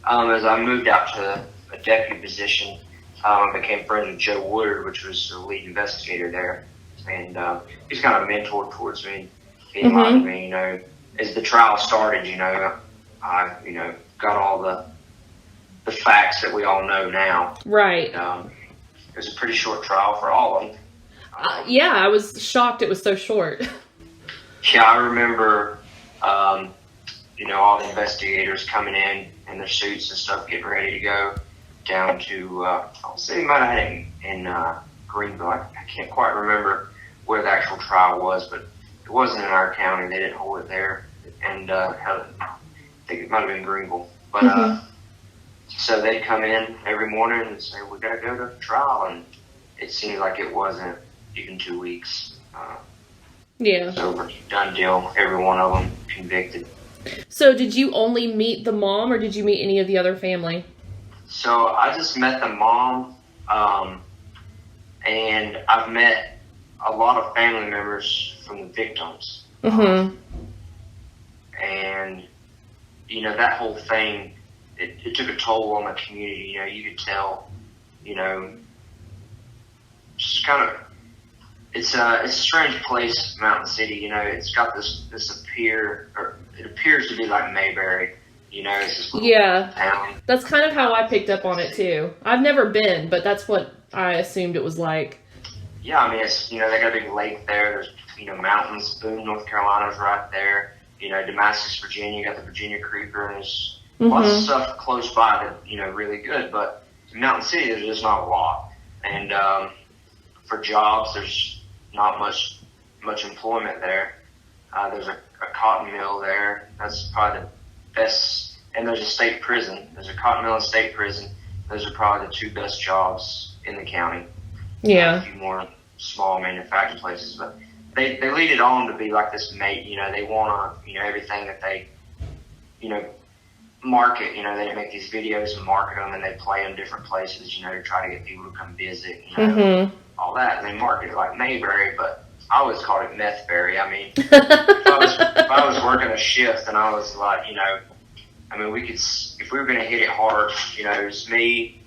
Speaker 3: as I moved out to a deputy position, I became friends with Joe Woodard, which was the lead investigator there. And he's kind of a mentor towards me. He reminded me, as the trial started, I, got all the facts that we all know now.
Speaker 1: Right.
Speaker 3: It was a pretty short trial for all of them.
Speaker 1: Yeah, I was shocked it was so short.
Speaker 3: Yeah, I remember, all the investigators coming in their suits and stuff, getting ready to go down to, I'll say they might have had it in Greenville. I can't quite remember where the actual trial trial was, but it wasn't in our county. They didn't hold it there, and I think it might have been Greenville. But so they'd come in every morning and say, "We got to go to trial," and it seemed like it wasn't even 2 weeks.
Speaker 1: Yeah.
Speaker 3: So done deal. Every one of them convicted.
Speaker 1: So did you only meet the mom, or did you meet any of the other family?
Speaker 3: So I just met the mom, and I've met a lot of family members from the victims.
Speaker 1: Mm-hmm.
Speaker 3: And, you know, that whole thing, it took a toll on the community. You know, you could tell, you know, just kind of, it's a strange place, Mountain City. You know, it's got this it appears to be like Mayberry. You know, it's this little town.
Speaker 1: That's kind of how I picked up on it too. I've never been, but that's what I assumed it was like.
Speaker 3: Yeah, I mean, it's, you know, they got a big lake there. There's, you know, mountains. Boone, North Carolina's right there. You know, Damascus, Virginia, you got the Virginia Creeper, and there's lots of stuff close by that, you know, really good. But in Mountain City, there's just not a lot. And for jobs, there's not much employment there. There's a cotton mill there. That's probably the best. And there's a state prison. There's a cotton mill and state prison. Those are probably the two best jobs in the county.
Speaker 1: Yeah.
Speaker 3: A few more small manufacturing places, but they lead it on to be like this mate. You know, they want to, you know, everything that they, you know, market. You know, they make these videos and market them, and they play in different places. You know, to try to get people to come visit. You know, all that, and they market it like Mayberry, but I always called it Methberry. I mean, if I was working a shift, and I was like, you know, I mean, if we were going to hit it hard, you know, it was me,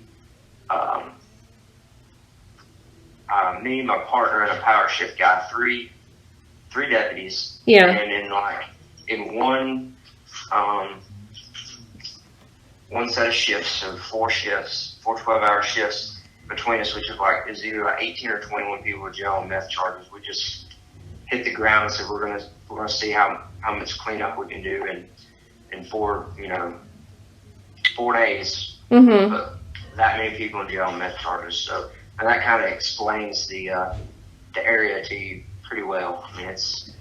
Speaker 3: my partner, and a power shift guy, three deputies.
Speaker 1: Yeah.
Speaker 3: And in one set of shifts, so 4 12-hour shifts between us, which was it was either like 18 or 21 people in jail on meth charges. We just hit the ground and said we're gonna see how much cleanup we can do in 4 days. But that many people in jail on meth charges. So, and that kind of explains the area to you pretty well. I mean, it's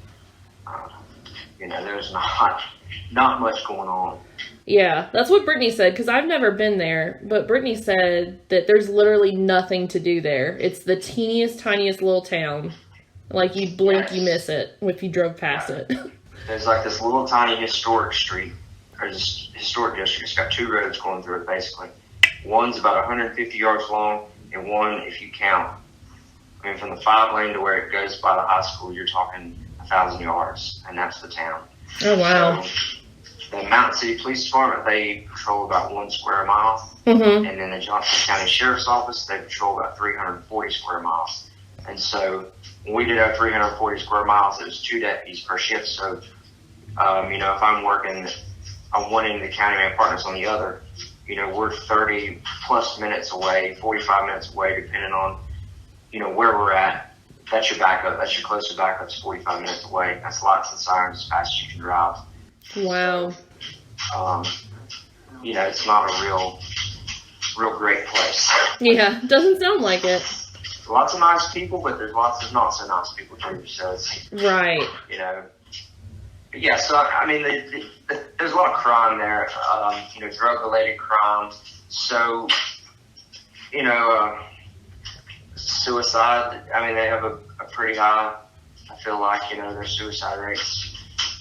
Speaker 3: you know, there's not much going on.
Speaker 1: Yeah, that's what Brittany said, because I've never been there, but Brittany said that there's literally nothing to do there. It's the teeniest, tiniest little town. Like, you blink, you miss it if you drove past it.
Speaker 3: There's like this little tiny historic street, or this historic district. It's got 2 roads going through it, basically. One's about 150 yards long, and one, if you count, I mean, from the 5-lane to where it goes by the high school, you're talking 1,000 yards, and that's the town.
Speaker 1: Oh, wow.
Speaker 3: So, the Mountain City Police Department, they patrol about 1 square mile. And then the Johnson County Sheriff's Office, they patrol about 340 square miles. And so when we did our 340 square miles, it was 2 deputies per shift. So, you know, if I'm working on one end of the county, my partner's on the other, you know, we're 30 plus minutes away, 45 minutes away, depending on, you know, where we're at. That's your backup. That's your closest backup. It's 45 minutes away. That's lights and sirens as fast as you can drive.
Speaker 1: Wow.
Speaker 3: You know, it's not a real great place.
Speaker 1: Yeah, doesn't sound like it.
Speaker 3: Lots of nice people, but there's lots of not so nice people too. So it's
Speaker 1: right.
Speaker 3: You know, but yeah. So I mean, there's a lot of crime there. You know, drug-related crime. So, you know, suicide. I mean, they have a pretty high. I feel like, you know, their suicide rates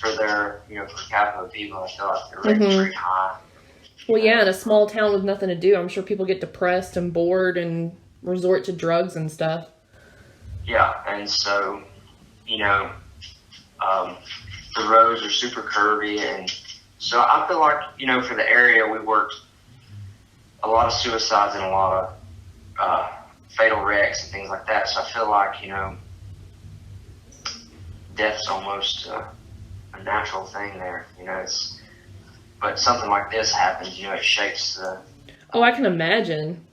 Speaker 3: for their, you know, per capita people, I feel like their rates are pretty high.
Speaker 1: Well, yeah, in a small town with nothing to do, I'm sure people get depressed and bored and resort to drugs and stuff.
Speaker 3: Yeah, and so, you know, the roads are super curvy, and so I feel like, you know, for the area, we worked a lot of suicides and a lot of fatal wrecks and things like that. So I feel like, you know, death's almost a natural thing there. You know, but something like this happens, you know, it shakes the...
Speaker 1: Oh, I can imagine.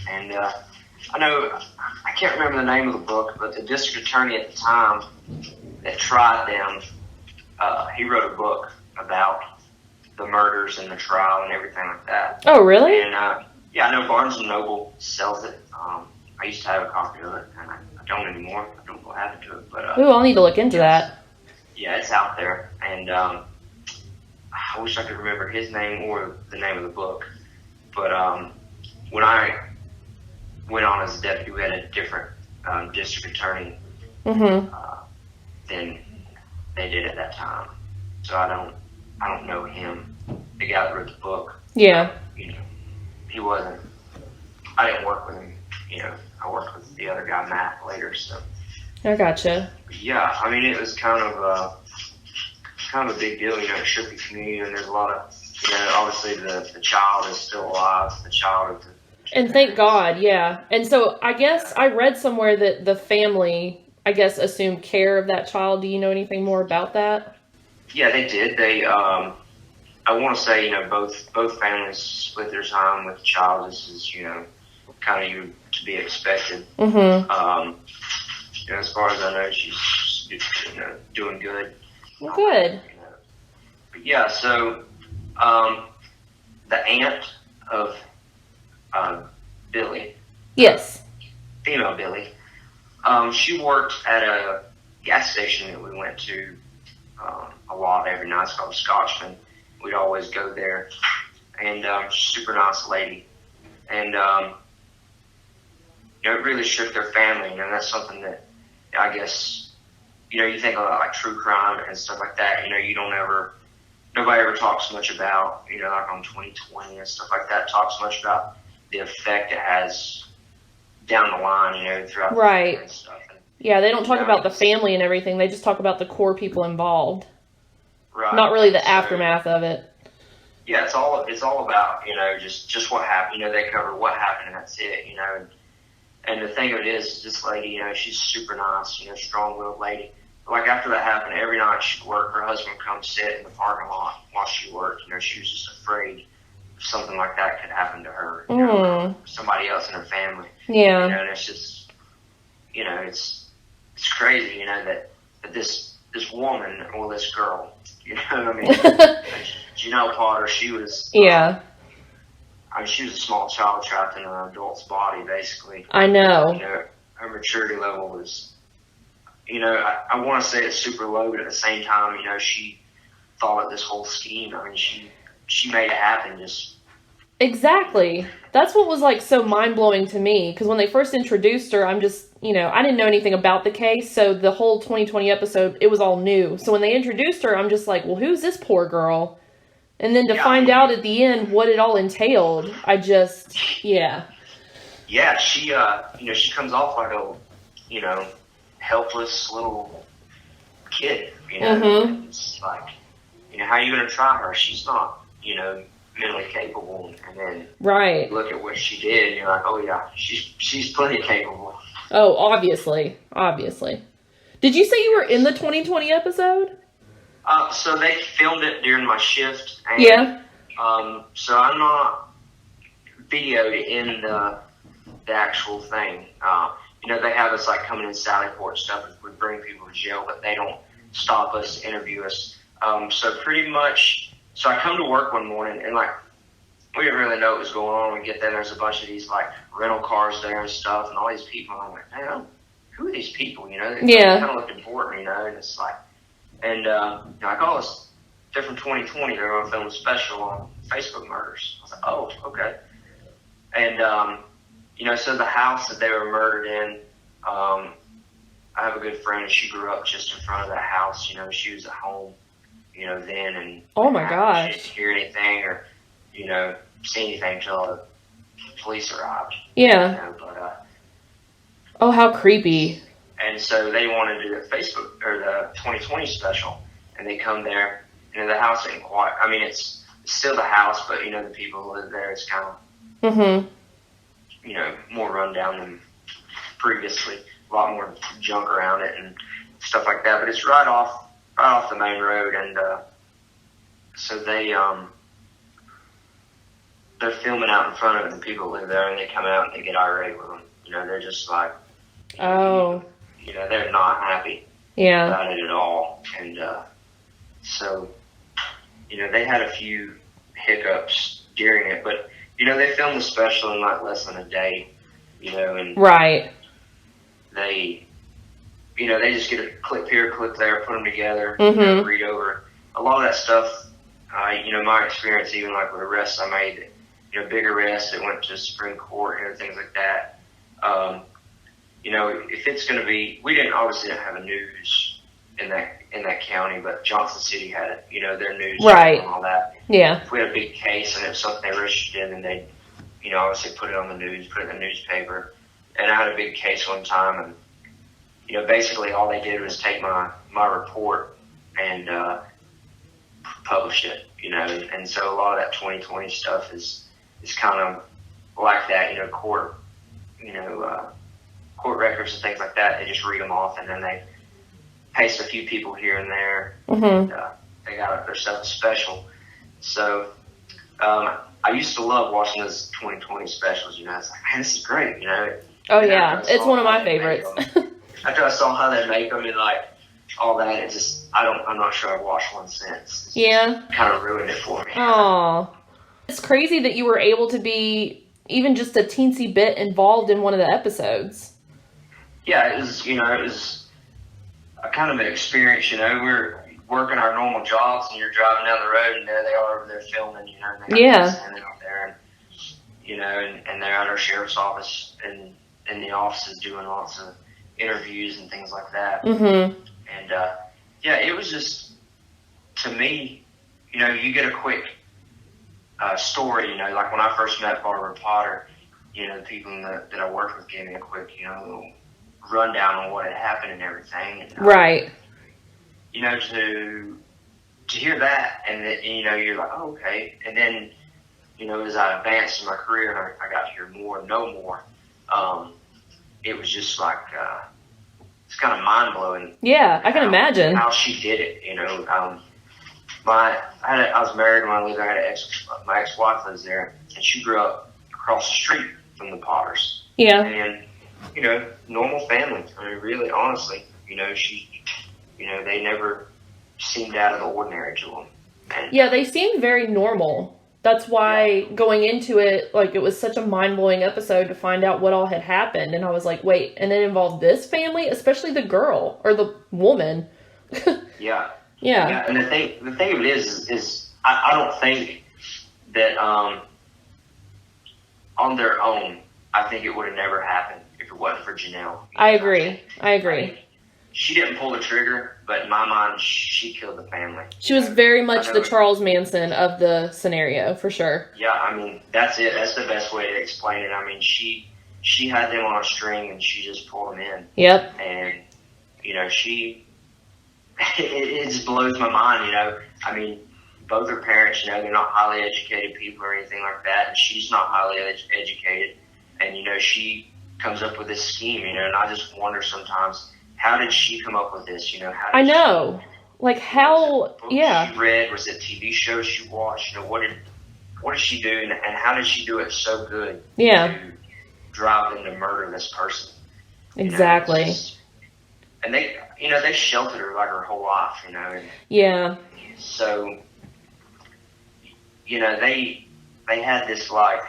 Speaker 3: And I know, I can't remember the name of the book, but the district attorney at the time that tried them, he wrote a book about the murders and the trial and everything like that.
Speaker 1: Oh, really?
Speaker 3: And yeah, I know Barnes & Noble sells it. I used to have a copy of it, and I don't anymore. I don't know what happened to it, but
Speaker 1: Ooh, I'll need to look into that.
Speaker 3: yeah, it's out there, and I wish I could remember his name or the name of the book. But when I went on as a deputy, we had a different district attorney
Speaker 1: Mm-hmm.
Speaker 3: than they did at that time. So I don't know him, the guy that wrote the book.
Speaker 1: Yeah.
Speaker 3: You know, he wasn't. I didn't work with him. You know, I worked with the other guy, Matt, later. So
Speaker 1: I gotcha.
Speaker 3: yeah, I mean, it was kind of a big deal. You know, it shook the community, and there's a lot of, you know, obviously the child is still alive. The child of the.
Speaker 1: And thank God, yeah. And so I guess I read somewhere that the family, I guess, assumed care of that child. Do you know anything more about that?
Speaker 3: Yeah, they did. They, I want to say, you know, both families split their time with the child. This is, you know, kind of to be expected.
Speaker 1: Mm-hmm.
Speaker 3: You know, as far as I know, she's, you know, doing good.
Speaker 1: Well, good.
Speaker 3: You know. But yeah, so the aunt of Billy,
Speaker 1: Yes.
Speaker 3: female Billy, she worked at a gas station that we went to a lot every night. It's called Scotchman. We'd always go there, and super nice lady, and you know, it really shook their family. And that's something that I guess, you know, you think about like true crime and stuff like that. You know, nobody ever talks much about, you know, like on 2020 and stuff like that, talks much about the effect it has down the line, you know, throughout
Speaker 1: Right.
Speaker 3: and stuff. And,
Speaker 1: Yeah, they don't talk
Speaker 3: you know,
Speaker 1: about the family and everything. They just talk about the core people involved.
Speaker 3: right.
Speaker 1: Not really the
Speaker 3: So,
Speaker 1: aftermath of it.
Speaker 3: yeah, it's all about, you know, just what happened. You know, they cover what happened and that's it, you know. And the thing of it is, this lady, you know, she's super nice, you know, strong-willed lady. Like after that happened, every night she'd work, her husband would come sit in the parking lot while she worked. You know, she was just afraid something like that could happen to her, you know, or somebody else in her family.
Speaker 1: Yeah.
Speaker 3: You know, and it's just, you know, it's crazy, you know, that this woman, or this girl, you know, I mean, Janelle Potter, she was,
Speaker 1: Yeah.
Speaker 3: I mean, she was a small child trapped in an adult's body, basically.
Speaker 1: I know.
Speaker 3: You know, her maturity level was, you know, I want to say it's super low, but at the same time, you know, she thought of this whole scheme. I mean, she made it happen. Just
Speaker 1: Exactly. That's what was like so mind-blowing to me, because when they first introduced her, I'm just, you know, I didn't know anything about the case, so the whole 2020 episode, it was all new. So when they introduced her, I'm just like, well, who's this poor girl? And then to find out at the end what it all entailed, I just, yeah.
Speaker 3: Yeah, she, you know, she comes off like a, you know, helpless little kid, you know.
Speaker 1: Mm-hmm.
Speaker 3: It's like, you know, how are you going to try her? She's not, you know, mentally capable. And then
Speaker 1: Right.
Speaker 3: look at what she did, and you're like, oh yeah, she's plenty capable.
Speaker 1: Oh, obviously. Did you say you were in the 2020 episode?
Speaker 3: So they filmed it during my shift. And,
Speaker 1: Yeah.
Speaker 3: So I'm not videoed in the actual thing. You know, they have us like coming in Sally Port stuff if we bring people to jail, but they don't stop us, interview us. So pretty much, so I come to work one morning and like, we didn't really know what was going on. We get there, and there's a bunch of these like rental cars there and stuff, and all these people. And I'm like, man, who are these people? You know, they kind of looked important, you know, and it's like, and like, oh, it's different 2020. They're going to film a special on Facebook murders. I was like, oh, okay. And you know, so the house that they were murdered in, I have a good friend, and she grew up just in front of that house. You know, she was at home, you know, then, and
Speaker 1: Oh my
Speaker 3: she
Speaker 1: gosh.
Speaker 3: didn't hear anything or, you know, see anything until the police arrived.
Speaker 1: Yeah.
Speaker 3: You know, but
Speaker 1: Oh, how creepy.
Speaker 3: and so they wanted to do the Facebook or the 2020 special, and they come there, and the house ain't quite. I mean, it's still the house, but you know, the people who live there, it's kind of,
Speaker 1: Mm-hmm.
Speaker 3: you know, more run down than previously. A lot more junk around it and stuff like that. But it's right off the main road, and so they're filming out in front of it, and people live there, and they come out and they get irate with them. You know, they're just like,
Speaker 1: Oh.
Speaker 3: you know, they're not happy
Speaker 1: Yeah.
Speaker 3: about it at all. And so, you know, they had a few hiccups during it, but you know, they filmed the special in like less than a day. You know, and
Speaker 1: Right.
Speaker 3: they, they just get a clip here, clip there, put them together,
Speaker 1: Mm-hmm.
Speaker 3: read over. A lot of that stuff, my experience, even like with arrests I made, big arrests that went to Supreme Court and things like that. If it's going to be, we obviously didn't have a news in that county, but Johnson City had it, their news
Speaker 1: Right.
Speaker 3: and all that.
Speaker 1: Yeah.
Speaker 3: If we had a big case and it was something they were interested in, then they'd, obviously put it on the news, put it in the newspaper. And I had a big case one time, and basically all they did was take my report and publish it, and so a lot of that 2020 stuff is kind of like that, court records and things like that. They just read them off, and then they paste a few people here and there.
Speaker 1: Mm-hmm.
Speaker 3: And, they got their stuff special. So I used to love watching those 2020 specials. I was like, man, this is great.
Speaker 1: Oh yeah, it's one of my favorites.
Speaker 3: After I saw how they make them and like all that, it just I'm not sure I've watched one since.
Speaker 1: Yeah.
Speaker 3: Kind of ruined it for me.
Speaker 1: Oh, it's crazy that you were able to be even just a teensy bit involved in one of the episodes.
Speaker 3: Yeah, it was a kind of an experience. We're working our normal jobs, and you're driving down the road, and there they are over there filming. And they got standing out there, and they're at our sheriff's office and in the offices doing lots of interviews and things like that.
Speaker 1: Mm-hmm.
Speaker 3: And it was just, to me, you get a quick story. Like when I first met Barbara Potter, the people that I worked with gave me a quick, little rundown on what had happened and everything. And,
Speaker 1: Right.
Speaker 3: To hear that, and that, you're like, oh, okay. And then, as I advanced in my career and I got to hear more and know more, it was just like, it's kind of mind blowing.
Speaker 1: Yeah, I can imagine
Speaker 3: how she did it. I was married when I lived there. I had my ex-wife lives there, and she grew up across the street from the Potters.
Speaker 1: Yeah.
Speaker 3: And normal family. I mean, really, honestly, they never seemed out of the ordinary to them. And,
Speaker 1: yeah, they seemed very normal. That's why going into it, like, it was such a mind-blowing episode to find out what all had happened. And I was like, wait, and it involved this family, especially the girl or the woman.
Speaker 3: Yeah.
Speaker 1: Yeah.
Speaker 3: Yeah. And the thing of it is I don't think that on their own, I think it would have never happened if it wasn't for Janelle.
Speaker 1: I agree. I agree.
Speaker 3: She didn't pull the trigger, but in my mind, she killed the family.
Speaker 1: She was very much the Charles Manson of the scenario, for sure.
Speaker 3: Yeah, I mean, that's it. That's the best way to explain it. I mean, she had them on a string, and she just pulled them in.
Speaker 1: Yep.
Speaker 3: And, it just blows my mind, I mean, both her parents, they're not highly educated people or anything like that, and she's not highly educated. And, she comes up with this scheme, and I just wonder sometimes, how did she come up with this?
Speaker 1: I know. Like, how, yeah.
Speaker 3: She read, was it TV shows she watched? What did she do, and how did she do it so good?
Speaker 1: Yeah.
Speaker 3: To drive them to murder this person.
Speaker 1: Exactly.
Speaker 3: And they sheltered her like her whole life, And
Speaker 1: yeah.
Speaker 3: So, they had this, like,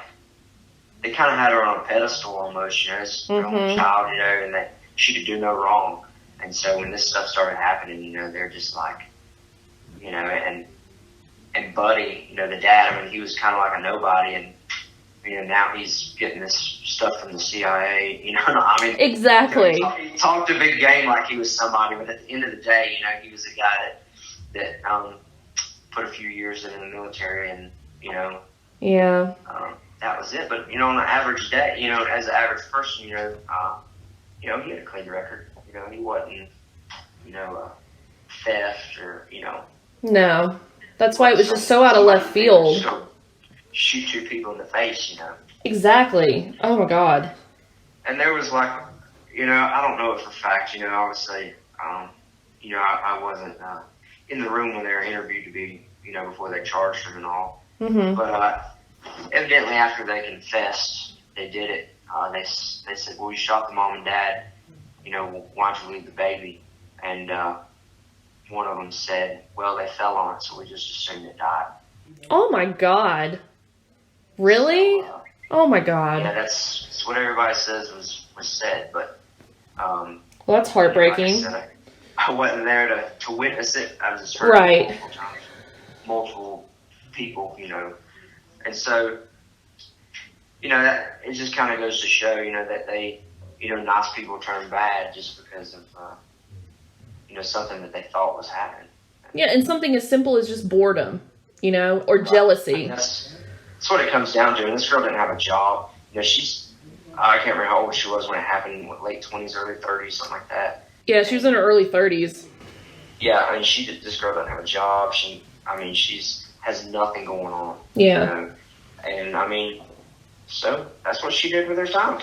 Speaker 3: they kind of had her on a pedestal almost, as her own child, and that she could do no wrong. And so when this stuff started happening, they're just like, and Buddy, the dad, I mean, he was kind of like a nobody, and now he's getting this stuff from the CIA, I mean.
Speaker 1: Exactly.
Speaker 3: He talked a big game like he was somebody, but at the end of the day, he was a guy that put a few years in the military, and,
Speaker 1: yeah.
Speaker 3: That was it. But, on an average day, as an average person, he had a clean record. He wasn't, theft or,
Speaker 1: No. That's why it was just so out of left field.
Speaker 3: So shoot two people in the face,
Speaker 1: Exactly. Oh my God.
Speaker 3: And there was like, I don't know it for fact, obviously, I wasn't in the room when they were interviewed to be, before they charged them and all.
Speaker 1: Mm-hmm.
Speaker 3: But evidently after they confessed, they did it. They said, well, you shot the mom and dad, why'd you leave the baby? And one of them said, well, they fell on it, so we just assumed it died.
Speaker 1: Oh my God. Really?
Speaker 3: So,
Speaker 1: oh my God.
Speaker 3: Yeah, that's what everybody says was said, but
Speaker 1: Well, that's heartbreaking.
Speaker 3: Like I said, I wasn't there to witness it. I just heard
Speaker 1: Right.
Speaker 3: multiple times, multiple people, and so, that it just kind of goes to show, that they, nice people turn bad just because of, something that they thought was happening.
Speaker 1: Yeah, and something as simple as just boredom, or jealousy.
Speaker 3: That's what it comes down to. And this girl didn't have a job. I can't remember how old she was when it happened, late 20s, early 30s, something like that.
Speaker 1: Yeah, she was in her early 30s.
Speaker 3: Yeah, I mean, this girl doesn't have a job. She has nothing going on.
Speaker 1: Yeah.
Speaker 3: And I mean, so that's what she did with her time.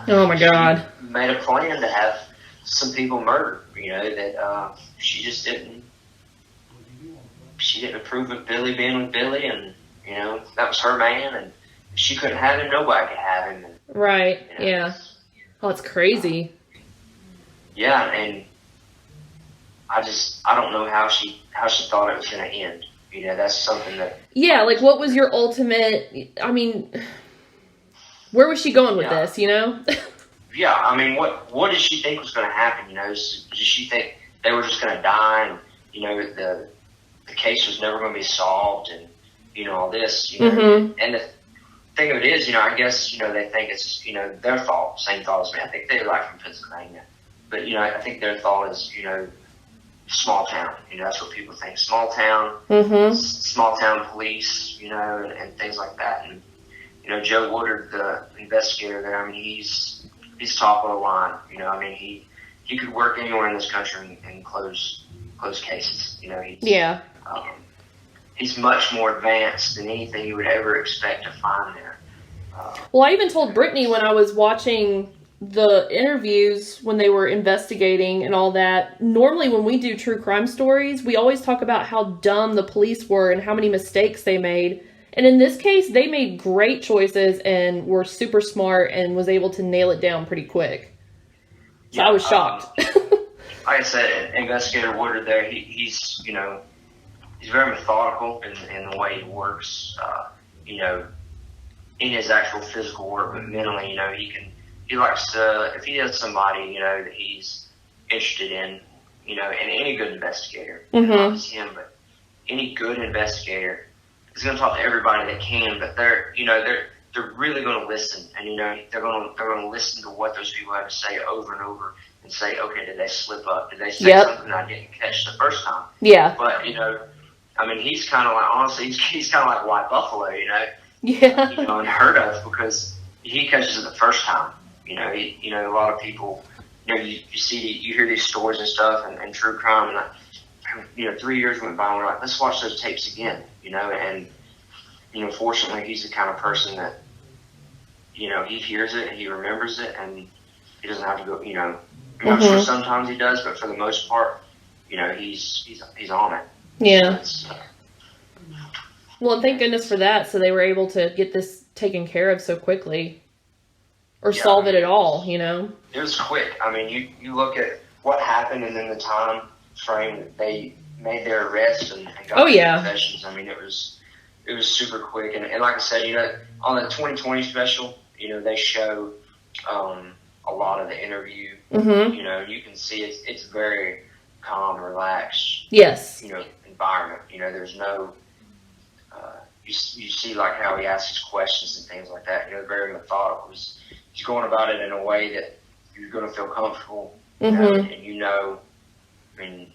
Speaker 1: Oh my God.
Speaker 3: She made a plan to have some people murdered, that she just didn't. She didn't approve of Billy being with Billy, and that was her man, and she couldn't have him. Nobody could have him. And,
Speaker 1: right. Yeah. Oh, it's crazy.
Speaker 3: Yeah, and I don't know how she thought it was going to end. That's something that.
Speaker 1: Yeah, like what was your ultimate? I mean, where was she going with this?
Speaker 3: Yeah, I mean, what did she think was going to happen? Did she think they were just going to die, and the case was never going to be solved, and all this,
Speaker 1: Mm-hmm.
Speaker 3: And the thing of it is, I guess they think it's their fault, same thought as me. I think they're from Pennsylvania, but I think their thought is small town. That's what people think. Small town,
Speaker 1: Mm-hmm.
Speaker 3: small town police, and things like that. And Joe Woodard, the investigator there, I mean, he's top of the line. I mean, he could work anywhere in this country and close cases.
Speaker 1: Yeah.
Speaker 3: He's much more advanced than anything you would ever expect to find there.
Speaker 1: Well, I even told Brittany when I was watching the interviews when they were investigating and all that, normally when we do true crime stories, we always talk about how dumb the police were and how many mistakes they made. And in this case, they made great choices and were super smart and was able to nail it down pretty quick. So I was shocked.
Speaker 3: Like I said, Investigator Woodard there, he's very methodical in the way he works, in his actual physical work, but mentally, he likes to, if he has somebody, that he's interested in, and any good investigator, not just him, but any good investigator is going to talk to everybody they can, but they're really going to listen, and, they're going to listen to what those people have to say over and over and say, okay, did they slip up? Did they say something I didn't catch the first time?
Speaker 1: Yeah.
Speaker 3: But, I mean, he's kind of like, honestly, he's kind of like White Buffalo,
Speaker 1: Yeah.
Speaker 3: Unheard of, because he catches it the first time. A lot of people, you hear these stories and stuff and true crime, and 3 years went by and we're like, let's watch those tapes again, and, fortunately he's the kind of person that, he hears it and he remembers it and he doesn't have to go, I'm sure sometimes he does, but for the most part, he's on it.
Speaker 1: Yeah. Well, thank goodness for that. So they were able to get this taken care of so quickly, or solve it at all.
Speaker 3: It was quick. I mean, you look at what happened and then the time frame that they made their arrest and got confessions. I mean, it was super quick. And like I said, on the 2020 special, they show a lot of the interview.
Speaker 1: Mm-hmm.
Speaker 3: You can see it's very calm, relaxed.
Speaker 1: Yes.
Speaker 3: Environment. There's no. You see like how he asks his questions and things like that. Very methodical. He's going about it in a way that you're going to feel comfortable. And I mean,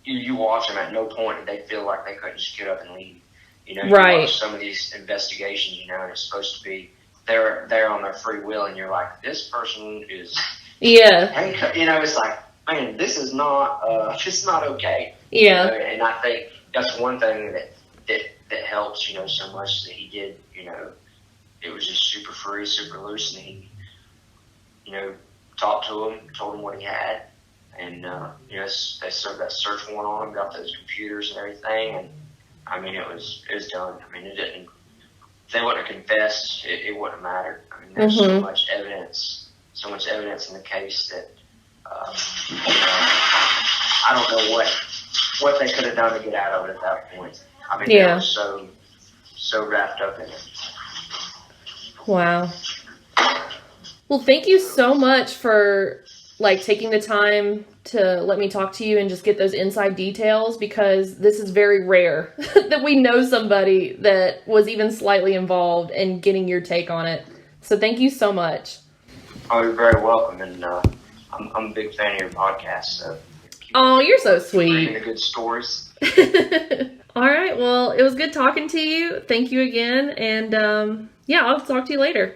Speaker 3: you watch them at no point did they feel like they couldn't just get up and leave. You watch some of these investigations, and it's supposed to be they're on their free will, and you're like, this person is.
Speaker 1: Yeah.
Speaker 3: It's like, man, this is not okay.
Speaker 1: Yeah.
Speaker 3: And I think that's one thing that helps, so much that he did, it was just super free, super loose, and he, talked to him, told him what he had, and, they served that search warrant on him, got those computers and everything, and, I mean, it was done. I mean, if they wouldn't have confessed, it wouldn't have mattered. I mean, there's so much evidence in the case that, I don't know what they could have done to get out of it at that point. I mean, they were so wrapped up in it.
Speaker 1: Wow. Well, thank you so much for like taking the time to let me talk to you and just get those inside details, because this is very rare that we know somebody that was even slightly involved in getting your take on it. So thank you so much.
Speaker 3: Oh, you're very welcome, and I'm a big fan of your podcast, so
Speaker 1: Oh, you're so
Speaker 3: keep
Speaker 1: sweet.
Speaker 3: bringing the good stories.
Speaker 1: All right, well, it was good talking to you. Thank you again, and yeah, I'll talk to you later.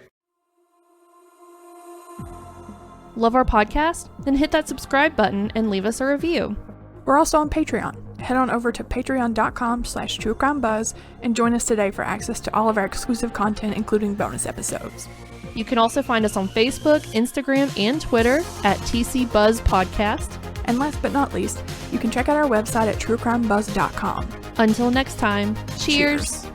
Speaker 1: Love our podcast? Then hit that subscribe button and leave us a review.
Speaker 4: We're also on Patreon. Head on over to patreon.com/truecrimebuzz and join us today for access to all of our exclusive content, including bonus episodes.
Speaker 1: You can also find us on Facebook, Instagram, and Twitter at TC Buzz Podcast.
Speaker 4: And last but not least, you can check out our website at truecrimebuzz.com.
Speaker 1: Until next time, cheers.